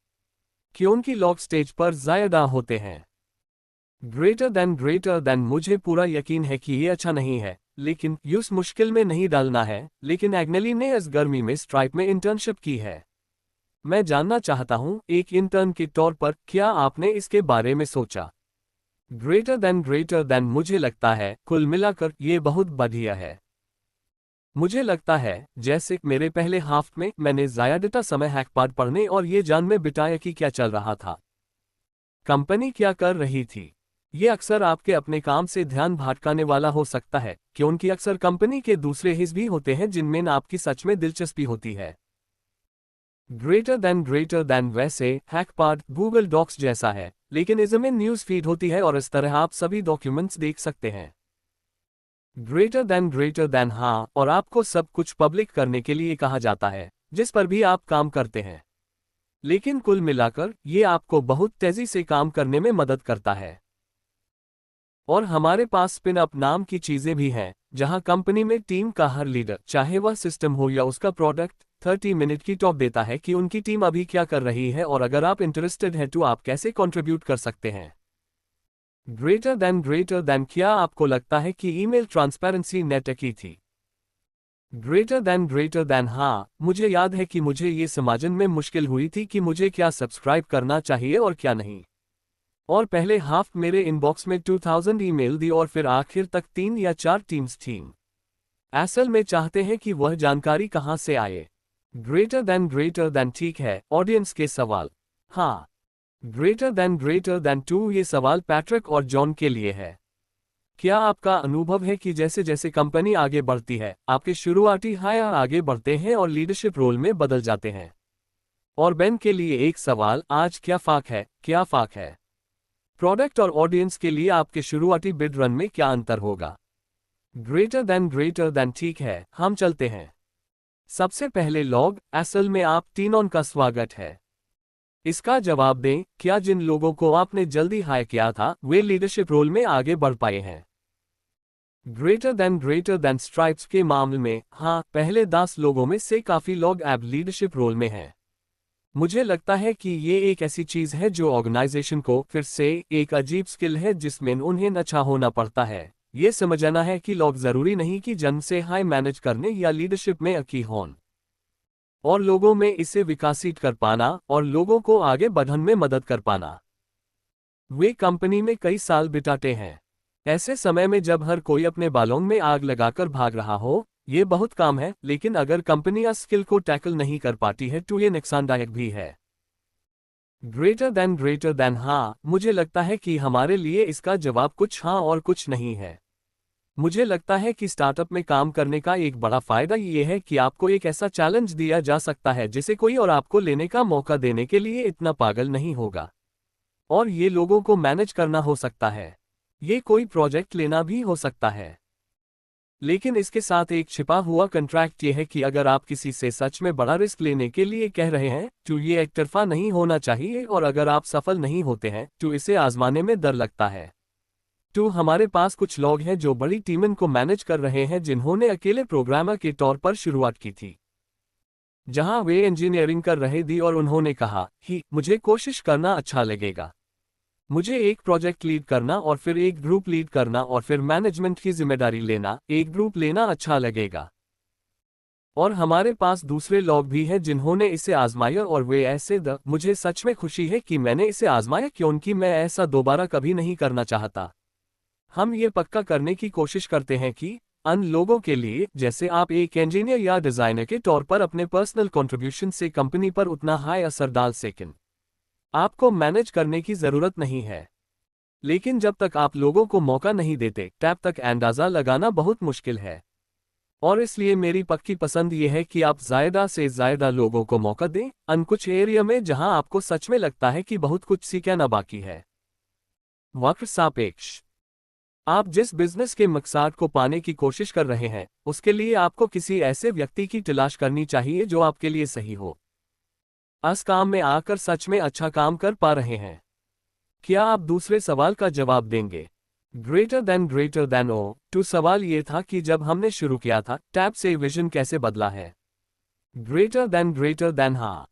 क्योंकि लोग स्टेज पर ज़्यादा होते हैं। ग्रेटर देन मुझे पूरा यकीन है कि ये अच्छा नहीं है, लेकिन यूस मुश्किल में नहीं डालना है, लेकिन एग्नेली ने इस गर्मी में स्ट्राइप में इंटर्नशिप की है। मैं जानना चाहता हूं एक इंटर्न के तौर पर क्या आपने इसके बारे में सोचा। ग्रेटर देन मुझे लगता है कुल मिलाकर ये बहुत बढ़िया है। मुझे लगता है जैसे मेरे पहले हाफ में मैंने ज़्यादा समय हैकपाड पढ़ने और ये जान में बिताया कि क्या चल रहा था, कंपनी क्या कर रही थी। ये अक्सर आपके अपने काम से ध्यान भटकाने वाला हो सकता है क्योंकि अक्सर कंपनी के दूसरे हिस्से भी होते हैं जिनमें आपकी सच में दिलचस्पी होती है। ग्रेटर देन वैसे हैकपाड गूगल डॉक्स जैसा है, लेकिन इसमें न्यूज़ फीड होती है और इस तरह आप सभी डॉक्यूमेंट्स देख सकते हैं। ग्रेटर देन हाँ, और आपको सब कुछ पब्लिक करने के लिए कहा जाता है जिस पर भी आप काम करते हैं, लेकिन कुल मिलाकर ये आपको बहुत तेजी से काम करने में मदद करता है। और हमारे पास स्पिन अप नाम की चीजें भी हैं जहां कंपनी में टीम का हर लीडर, चाहे वह सिस्टम हो या उसका प्रोडक्ट, 30 मिनट की टॉक देता है कि उनकी टीम अभी क्या कर रही है और अगर आप इंटरेस्टेड हैं तो आप कैसे कंट्रीब्यूट कर सकते हैं। ग्रेटर देन क्या आपको लगता है कि ईमेल ट्रांसपेरेंसी नेट की थी? ग्रेटर देन हाँ, मुझे याद है कि मुझे ये समझने में मुश्किल हुई थी कि मुझे क्या सब्सक्राइब करना चाहिए और क्या नहीं। और पहले हाफ मेरे इनबॉक्स में 2000 ईमेल दी और फिर आखिर तक 3 या 4 टीम्स थी। असल में चाहते हैं कि वह जानकारी कहां से आए। ग्रेटर देन ठीक है, ऑडियंस के सवाल। हाँ, ग्रेटर देन टू ये सवाल पैट्रिक और जॉन के लिए है। क्या आपका अनुभव है कि जैसे जैसे कंपनी आगे बढ़ती है, आपके शुरुआती हायर आगे बढ़ते हैं और लीडरशिप रोल में बदल जाते हैं? और बेन के लिए एक सवाल, आज क्या फाक है? प्रोडक्ट और ऑडियंस के लिए आपके शुरुआती बिड रन में क्या अंतर होगा? ग्रेटर देन ठीक है, हम चलते हैं। सबसे पहले लॉग, असल में आप तीनों का स्वागत है। इसका जवाब दें, क्या जिन लोगों को आपने जल्दी हायर किया था वे लीडरशिप रोल में आगे बढ़ पाए हैं? ग्रेटर देन स्ट्राइप्स के मामले में हाँ, पहले 10 लोगों में से काफी लोग अब लीडरशिप रोल में हैं। मुझे लगता है कि ये एक ऐसी चीज है जो ऑर्गेनाइजेशन को फिर से एक अजीब स्किल है जिसमें उन्हें अच्छा होना पड़ता है। ये समझना है कि लोग जरूरी नहीं कि जन्म से हाई मैनेज करने या लीडरशिप में अकी हों, और लोगों में इसे विकसित कर पाना और लोगों को आगे बढ़ने में मदद कर पाना। वे कंपनी में कई साल बिताते हैं। ऐसे समय में जब हर कोई अपने बालों में आग लगाकर भाग रहा हो, ये बहुत काम है, लेकिन अगर कंपनी इस स्किल को टैकल नहीं कर पाती है तो ये नुकसानदायक भी है। ग्रेटर देन हाँ, मुझे लगता है कि हमारे लिए इसका जवाब कुछ हाँ और कुछ नहीं है। मुझे लगता है कि स्टार्टअप में काम करने का एक बड़ा फायदा ये है कि आपको एक ऐसा चैलेंज दिया जा सकता है जिसे कोई और आपको लेने का मौका देने के लिए इतना पागल नहीं होगा। और ये लोगों को मैनेज करना हो सकता है। ये कोई प्रोजेक्ट लेना भी हो सकता है। लेकिन इसके साथ एक छिपा हुआ कॉन्ट्रैक्ट ये है कि अगर आप किसी से सच में बड़ा रिस्क लेने के लिए कह रहे हैं तो ये एक तरफा नहीं होना चाहिए, और अगर आप सफल नहीं होते हैं तो इसे आजमाने में डर लगता है। तो हमारे पास कुछ लोग हैं जो बड़ी टीमन को मैनेज कर रहे हैं जिन्होंने अकेले प्रोग्रामर के तौर पर शुरुआत की थी, जहां वे इंजीनियरिंग कर रहे थे और उन्होंने कहा कि मुझे कोशिश करना अच्छा लगेगा। मुझे एक प्रोजेक्ट लीड करना और फिर एक ग्रुप लीड करना और फिर मैनेजमेंट की जिम्मेदारी लेना, एक ग्रुप लेना अच्छा लगेगा। और हमारे पास दूसरे लोग भी हैं जिन्होंने इसे आजमाया और वे ऐसे मुझे सच में खुशी है कि मैंने इसे आजमाया क्योंकि मैं ऐसा दोबारा कभी नहीं करना चाहता। हम ये पक्का करने की कोशिश करते हैं कि अन्य लोगों के लिए, जैसे आप एक इंजीनियर या डिजाइनर के तौर पर अपने पर्सनल कंट्रीब्यूशन से कंपनी पर उतना हाई असर डाल सकें। आपको मैनेज करने की जरूरत नहीं है, लेकिन जब तक आप लोगों को मौका नहीं देते तब तक अंदाजा लगाना बहुत मुश्किल है। और इसलिए मेरी पक्की पसंद यह है कि आप ज्यादा से ज्यादा लोगों को मौका दें, कुछ एरिया में जहां आपको सच में लगता है कि बहुत कुछ सीखना बाकी है। वक्र सापेक्ष, आप जिस बिजनेस के मकसद को पाने की कोशिश कर रहे हैं उसके लिए आपको किसी ऐसे व्यक्ति की तलाश करनी चाहिए जो आपके लिए सही हो, इस काम में आकर सच में अच्छा काम कर पा रहे हैं। क्या आप दूसरे सवाल का जवाब देंगे? ग्रेटर देन ओ टू सवाल ये था कि जब हमने शुरू किया था टैब से विजन कैसे बदला है? ग्रेटर देन हाँ,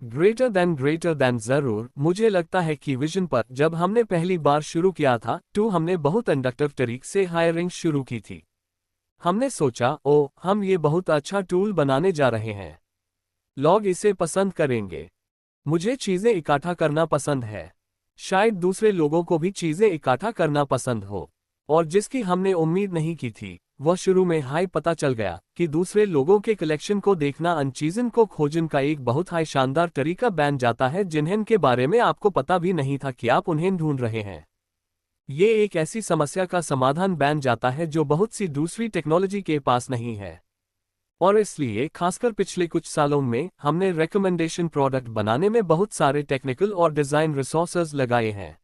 ग्रेटर देन जरूर। मुझे लगता है कि विजन पर जब हमने पहली बार शुरू किया था तो हमने बहुत इंडक्टिव तरीके से हायरिंग शुरू की थी। हमने सोचा, ओ हम ये बहुत अच्छा टूल बनाने जा रहे हैं, लोग इसे पसंद करेंगे। मुझे चीजें इकट्ठा करना पसंद है, शायद दूसरे लोगों को भी चीजें इकट्ठा करना पसंद हो। और जिसकी हमने उम्मीद नहीं की थी वह शुरू में हाई पता चल गया कि दूसरे लोगों के कलेक्शन को देखना अन चीजन को खोजन का एक बहुत हाई शानदार तरीका बन जाता है जिन्हें के बारे में आपको पता भी नहीं था कि आप उन्हें ढूंढ रहे हैं। ये एक ऐसी समस्या का समाधान बन जाता है जो बहुत सी दूसरी टेक्नोलॉजी के पास नहीं है। और इसलिए खासकर पिछले कुछ सालों में हमने रिकमेंडेशन प्रोडक्ट बनाने में बहुत सारे टेक्निकल और डिजाइन रिसोर्सेज लगाए हैं।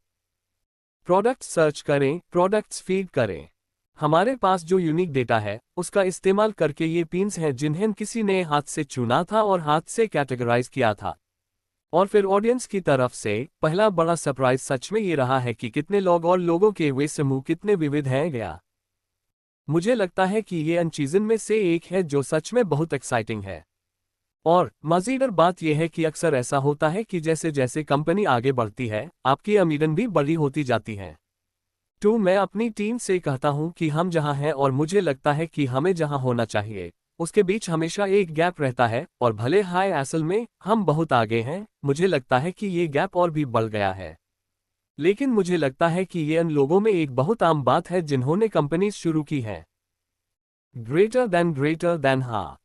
प्रोडक्ट सर्च करें, प्रोडक्ट्स फीड करें। हमारे पास जो यूनिक डेटा है उसका इस्तेमाल करके ये पिन्स हैं जिन्हें किसी ने हाथ से चुना था और हाथ से कैटेगराइज किया था। और फिर ऑडियंस की तरफ से पहला बड़ा सरप्राइज सच में ये रहा है कि कितने लोग और लोगों के वे समूह कितने विविध हैं गया। मुझे लगता है कि ये अन चीजन में से एक है जो सच में बहुत एक्साइटिंग है। और मज़ेदार बात यह है कि अक्सर ऐसा होता है कि जैसे जैसे कंपनी आगे बढ़ती है, आपकी आमदनी भी बड़ी होती जाती है। तो मैं अपनी टीम से कहता हूं कि हम जहां हैं और मुझे लगता है कि हमें जहां होना चाहिए, उसके बीच हमेशा एक गैप रहता है, और भले हाय असल में हम बहुत आगे हैं, मुझे लगता है कि ये गैप और भी बढ़ गया है। लेकिन मुझे लगता है कि ये उन लोगों में एक बहुत आम बात है जिन्होंने कंपनीज शुरू की हैं। ग्रेटर देन हाँ,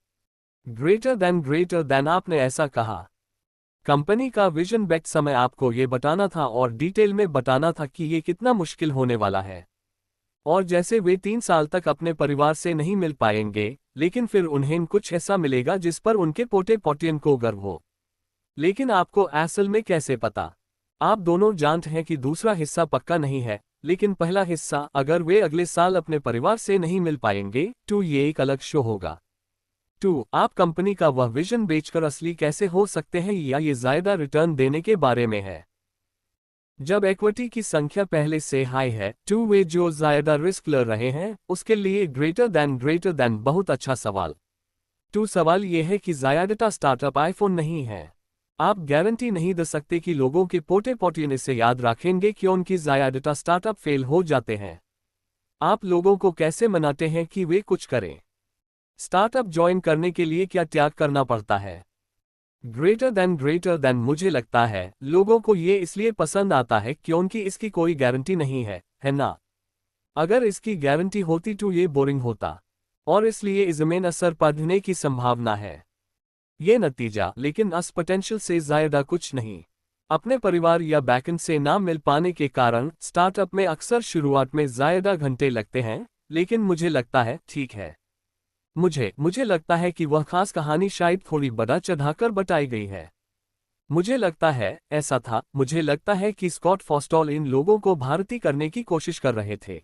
ग्रेटर देन आपने ऐसा कहा। कंपनी का विजन बैक समय आपको ये बताना था और डिटेल में बताना था कि ये कितना मुश्किल होने वाला है। और जैसे वे 3 साल तक अपने परिवार से नहीं मिल पाएंगे, लेकिन फिर उन्हें कुछ ऐसा मिलेगा जिस पर उनके पोते पोतियन को गर्व हो। लेकिन आपको असल में कैसे पता? आप दोनों जानते हैं कि दूसरा हिस्सा पक्का नहीं है, लेकिन पहला हिस्सा, अगर वे अगले साल अपने परिवार से नहीं मिल पाएंगे, तो ये एक अलग शो होगा। 2. आप कंपनी का वह विजन बेचकर असली कैसे हो सकते हैं, या ये ज्यादा रिटर्न देने के बारे में है। जब इक्विटी की संख्या पहले से हाई है, तो वे जो ज्यादा रिस्क ले रहे हैं, उसके लिए ग्रेटर देन बहुत अच्छा सवाल। तो सवाल यह है कि ज्यादा स्टार्टअप आईफोन नहीं है। आप गारंटी नहीं दे सकते कि लोगों के पोते पोतियन इसे याद रखेंगे कि उनकी ज्यादा स्टार्टअप फेल हो जाते हैं। आप लोगों को कैसे मनाते हैं कि वे कुछ करें? स्टार्टअप ज्वाइन करने के लिए क्या त्याग करना पड़ता है? ग्रेटर देन मुझे लगता है लोगों को ये इसलिए पसंद आता है क्योंकि इसकी कोई गारंटी नहीं है ना? अगर इसकी गारंटी होती तो ये बोरिंग होता, और इसलिए इसमें असर पड़ने की संभावना है। ये नतीजा, लेकिन अस पोटेंशियल से ज्यादा कुछ नहीं। अपने परिवार या बैकएंड से ना मिल पाने के कारण स्टार्टअप में अक्सर शुरुआत में ज्यादा घंटे लगते हैं, लेकिन मुझे लगता है ठीक है। मुझे लगता है कि वह खास कहानी शायद थोड़ी बढ़ा चढ़ाकर बताई गई है। मुझे लगता है ऐसा था। मुझे लगता है कि स्कॉट फॉस्टॉल इन लोगों को भारतीय करने की कोशिश कर रहे थे।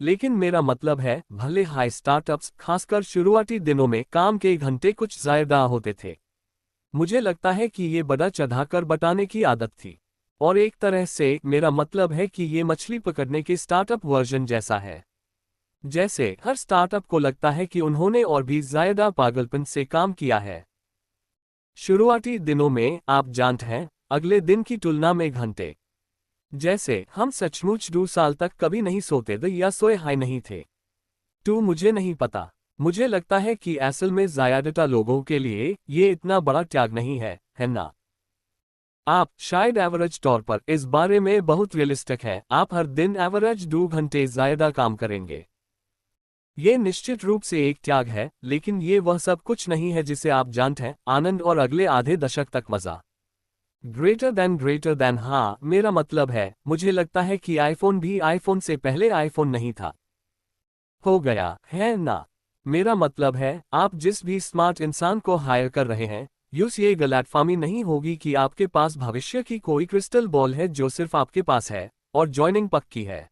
लेकिन मेरा मतलब है, भले हाई स्टार्टअप्स खासकर शुरुआती दिनों में काम के घंटे कुछ ज्यादा होते थे, मुझे लगता है कि ये बढ़ा चढ़ाकर बताने की आदत थी। और एक तरह से मेरा मतलब है कि ये मछली पकड़ने के स्टार्टअप वर्जन जैसा है। जैसे हर स्टार्टअप को लगता है कि उन्होंने और भी ज्यादा पागलपन से काम किया है। शुरुआती दिनों में आप जानते हैं, अगले दिन की तुलना में घंटे। जैसे हम सचमुच 2 साल तक कभी नहीं सोते थे या सोए हाई नहीं थे। तो मुझे नहीं पता। मुझे लगता है कि असल में ज्यादातर लोगों के लिए ये इतना बड़ा त्याग नहीं है ना? आप शायद एवरेज तौर पर इस बारे में बहुत रियलिस्टिक है, आप हर दिन एवरेज 2 घंटे ज्यादा काम करेंगे। ये निश्चित रूप से एक त्याग है, लेकिन ये वह सब कुछ नहीं है जिसे आप जानते हैं, आनंद और अगले आधे दशक तक मजा। ग्रेटर देन हाँ, मेरा मतलब है, मुझे लगता है कि आईफोन भी आईफोन से पहले आईफोन नहीं था। हो गया है ना? मेरा मतलब है, आप जिस भी स्मार्ट इंसान को हायर कर रहे हैं, ये गलतफहमी नहीं होगी कि आपके पास भविष्य की कोई क्रिस्टल बॉल है जो सिर्फ आपके पास है, और ज्वाइनिंग पक्की है।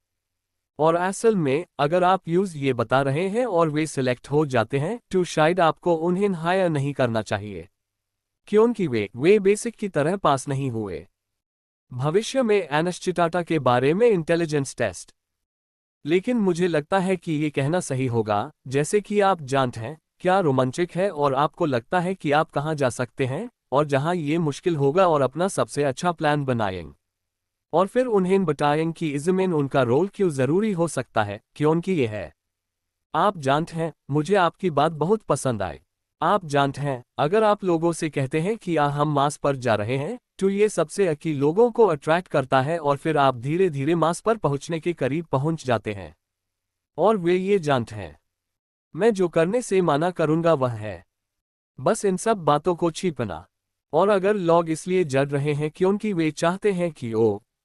और असल में अगर आप ये बता रहे हैं और वे सिलेक्ट हो जाते हैं, तो शायद आपको उन्हें हायर नहीं करना चाहिए, क्योंकि वे बेसिक की तरह पास नहीं हुए। भविष्य में अनिश्चितता के बारे में इंटेलिजेंस टेस्ट। लेकिन मुझे लगता है कि ये कहना सही होगा, जैसे कि आप जानते हैं, क्या रोमांचक है और आपको लगता है कि आप कहां जा सकते हैं, और जहां ये मुश्किल होगा और अपना सबसे अच्छा प्लान बनाएं। और फिर उन्हें बताएं कि इसमें उनका रोल क्यों जरूरी हो सकता है, क्योंकि ये है। आप जानते हैं, मुझे आपकी बात बहुत पसंद आई। आप जानते हैं, अगर आप लोगों से कहते हैं कि हम मास पर जा रहे हैं, तो ये सबसे अकी लोगों को अट्रैक्ट करता है और फिर आप धीरे धीरे मास पर पहुंचने के करीब पहुंच जाते हैं। और वे ये जानते हैं, मैं जो करने से माना करूंगा वह है बस इन सब बातों को छिपना। और अगर लोग इसलिए जड़ रहे हैं क्योंकि वे चाहते हैं कि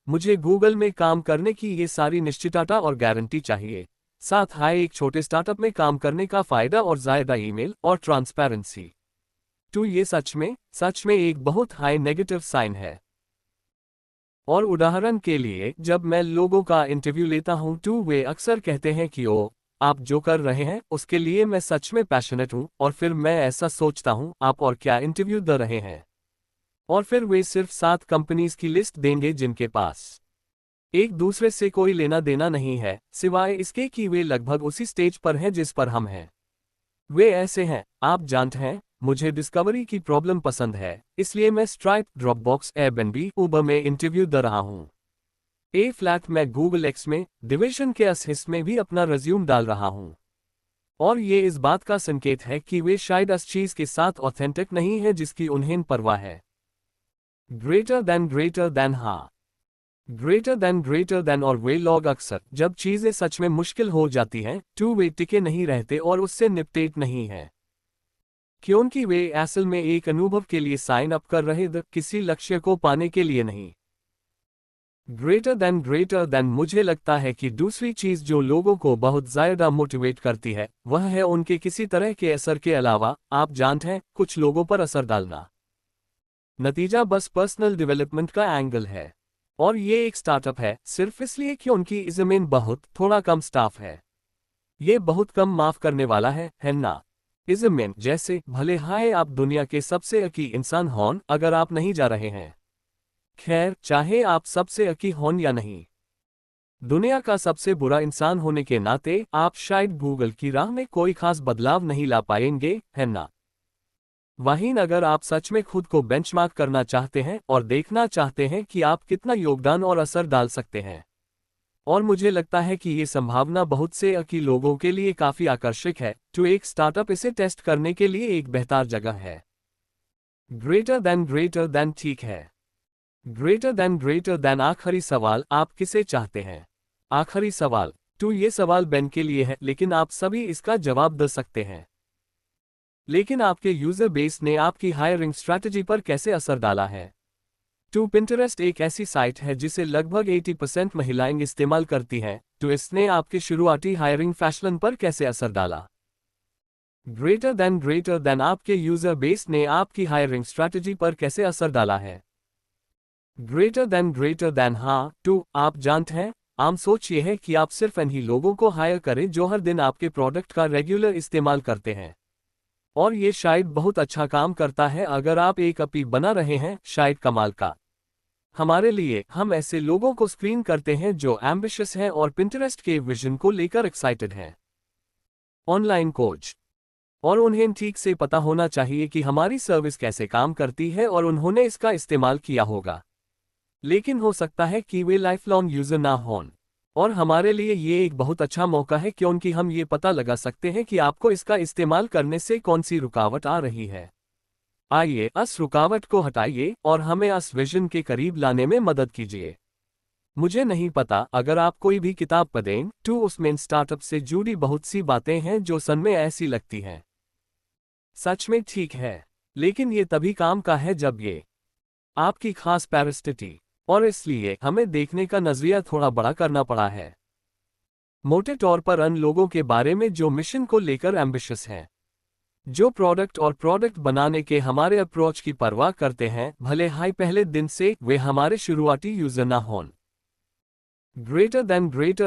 मुझे गूगल में काम करने की ये सारी निश्चितता और गारंटी चाहिए, साथ हाई एक छोटे स्टार्टअप में काम करने का फायदा और ज्यादा ईमेल और ट्रांसपेरेंसी, तो ये सच में एक बहुत हाई नेगेटिव साइन है। और उदाहरण के लिए, जब मैं लोगों का इंटरव्यू लेता हूं तो वे अक्सर कहते हैं कि आप जो कर रहे हैं उसके लिए मैं सच में पैशनेट हूं, और फिर मैं ऐसा सोचता हूं, आप और क्या इंटरव्यू दे रहे हैं? और फिर वे सिर्फ 7 कंपनीज की लिस्ट देंगे जिनके पास एक दूसरे से कोई लेना देना नहीं है, सिवाय इसके कि वे लगभग उसी स्टेज पर हैं जिस पर हम हैं। वे ऐसे हैं, आप जानते हैं, मुझे डिस्कवरी की प्रॉब्लम पसंद है, इसलिए मैं स्ट्राइप, ड्रॉपबॉक्स, एयरबीएनबी, उबर में इंटरव्यू दे रहा हूँ। ए फ्लैट मैं गूगल एक्स में डिवीजन के हिस्से में भी अपना रिज्यूम डाल रहा हूँ। और ये इस बात का संकेत है कि वे शायद इस चीज़ के साथ ऑथेंटिक नहीं है जिसकी उन्हें परवाह है। ग्रेटर देन हाँ। ग्रेटर देन और वे लोग अक्सर जब चीज़ें सच में मुश्किल हो जाती हैं वे टिके नहीं रहते और उससे निपटेट नहीं है, क्योंकि वे असल में एक अनुभव के लिए साइन अप कर रहे थे, किसी लक्ष्य को पाने के लिए नहीं। ग्रेटर देन मुझे लगता है कि दूसरी चीज जो लोगों को बहुत ज्यादा मोटिवेट करती है वह है उनके किसी तरह के असर के अलावा, आप जानते हैं, कुछ लोगों पर असर डालना। नतीजा बस पर्सनल डेवलपमेंट का एंगल है। और ये एक स्टार्टअप है सिर्फ इसलिए कि उनकी ज़मीन बहुत थोड़ा कम स्टाफ है। ये बहुत कम माफ करने वाला है ना? ज़मीन जैसे भले हाय आप दुनिया के सबसे अकी इंसान हों अगर आप नहीं जा रहे हैं। खैर, चाहे आप सबसे अकी हों या नहीं, दुनिया का सबसे बुरा इंसान होने के नाते आप शायद गूगल की राह में कोई खास बदलाव नहीं ला पाएंगे, है ना? वहीं अगर आप सच में खुद को बेंचमार्क करना चाहते हैं और देखना चाहते हैं कि आप कितना योगदान और असर डाल सकते हैं, और मुझे लगता है कि ये संभावना बहुत से अकी लोगों के लिए काफी आकर्षक है, तो एक स्टार्टअप इसे टेस्ट करने के लिए एक बेहतर जगह है। ग्रेटर देन ठीक है। ग्रेटर देन आखिरी सवाल, आप किसे चाहते हैं? आखिरी सवाल, तो ये सवाल बेन के लिए है, लेकिन आप सभी इसका जवाब दे सकते हैं। लेकिन आपके यूजर बेस ने आपकी हायरिंग स्ट्रैटेजी पर कैसे असर डाला है? तो पिंटरेस्ट एक ऐसी साइट है जिसे लगभग 80% महिलाएं इस्तेमाल करती हैं, तो इसने आपके शुरुआती हायरिंग फैशन पर कैसे असर डाला? ग्रेटर देन आपके यूजर बेस ने आपकी हायरिंग स्ट्रैटेजी पर कैसे असर डाला है? ग्रेटर देन हाँ, तो आप जानते हैं, आम सोच ये है कि आप सिर्फ इन्हीं लोगों को हायर करें जो हर दिन आपके प्रोडक्ट का रेगुलर इस्तेमाल करते हैं। और ये शायद बहुत अच्छा काम करता है अगर आप एक अपी बना रहे हैं, शायद कमाल का। हमारे लिए हम ऐसे लोगों को स्क्रीन करते हैं जो एम्बिशियस हैं और पिंटरेस्ट के विजन को लेकर एक्साइटेड हैं। ऑनलाइन कोच, और उन्हें ठीक से पता होना चाहिए कि हमारी सर्विस कैसे काम करती है और उन्होंने इसका इस्तेमाल किया होगा। लेकिन हो सकता है कि वे लाइफ लॉन्ग यूजर ना हों, और हमारे लिए ये एक बहुत अच्छा मौका है क्योंकि हम ये पता लगा सकते हैं कि आपको इसका इस्तेमाल करने से कौन सी रुकावट आ रही है। आइए इस रुकावट को हटाइए और हमें इस विजन के करीब लाने में मदद कीजिए। मुझे नहीं पता, अगर आप कोई भी किताब पढ़ें तो उसमें स्टार्टअप से जुड़ी बहुत सी बातें हैं जो सन में ऐसी लगती हैं। सच में ठीक है, लेकिन ये तभी काम का है जब ये आपकी खास परिस्थिति, और इसलिए हमें देखने का नजरिया थोड़ा बड़ा करना पड़ा है। मोटे तौर पर उन लोगों के बारे में जो मिशन को लेकर एम्बिशियस हैं, जो प्रोडक्ट और प्रोडक्ट बनाने के हमारे अप्रोच की परवाह करते हैं, भले हाई पहले दिन से वे हमारे शुरुआती यूजर ना हों। ग्रेटर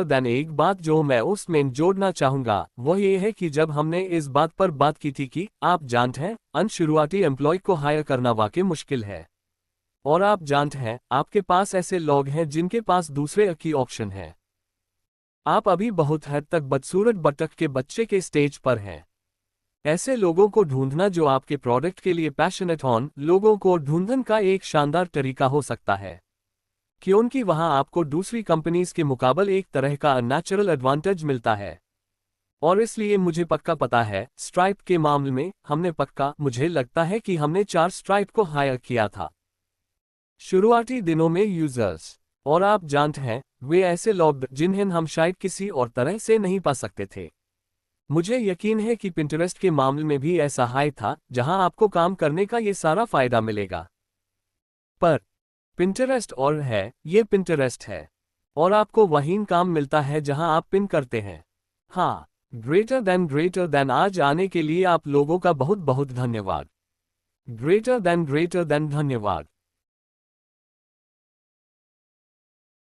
देन एक बात जो मैं उसमें जोड़ना चाहूंगा वह ये है कि जब हमने इस बात पर बात की थी कि आप जानते हैं, अन शुरुआती एम्प्लॉय को हायर करना वाकई मुश्किल है, और आप जानते हैं आपके पास ऐसे लोग हैं जिनके पास दूसरे की ऑप्शन है। आप अभी बहुत हद तक बदसूरत बतख के बच्चे के स्टेज पर हैं। ऐसे लोगों को ढूंढना जो आपके प्रोडक्ट के लिए पैशनेट हों, लोगों को ढूंढने का एक शानदार तरीका हो सकता है, क्योंकि वहां आपको दूसरी कंपनीज के मुकाबले एक तरह का नेचुरल एडवांटेज मिलता है। और इसलिए मुझे पक्का पता है, स्ट्राइप के मामले में हमने मुझे लगता है कि हमने 4 स्ट्राइप को हायर किया था शुरुआती दिनों में यूजर्स, और आप जानते हैं वे ऐसे लोग जिन्हें हम शायद किसी और तरह से नहीं पा सकते थे। मुझे यकीन है कि पिंटरेस्ट के मामले में भी ऐसा हाई था जहां आपको काम करने का ये सारा फायदा मिलेगा। पर पिंटरेस्ट और है, ये पिंटरेस्ट है, और आपको वहीं काम मिलता है जहां आप पिन करते हैं। हाँ, ग्रेटर देन आज आने के लिए आप लोगों का बहुत बहुत धन्यवाद। ग्रेटर देन धन्यवाद।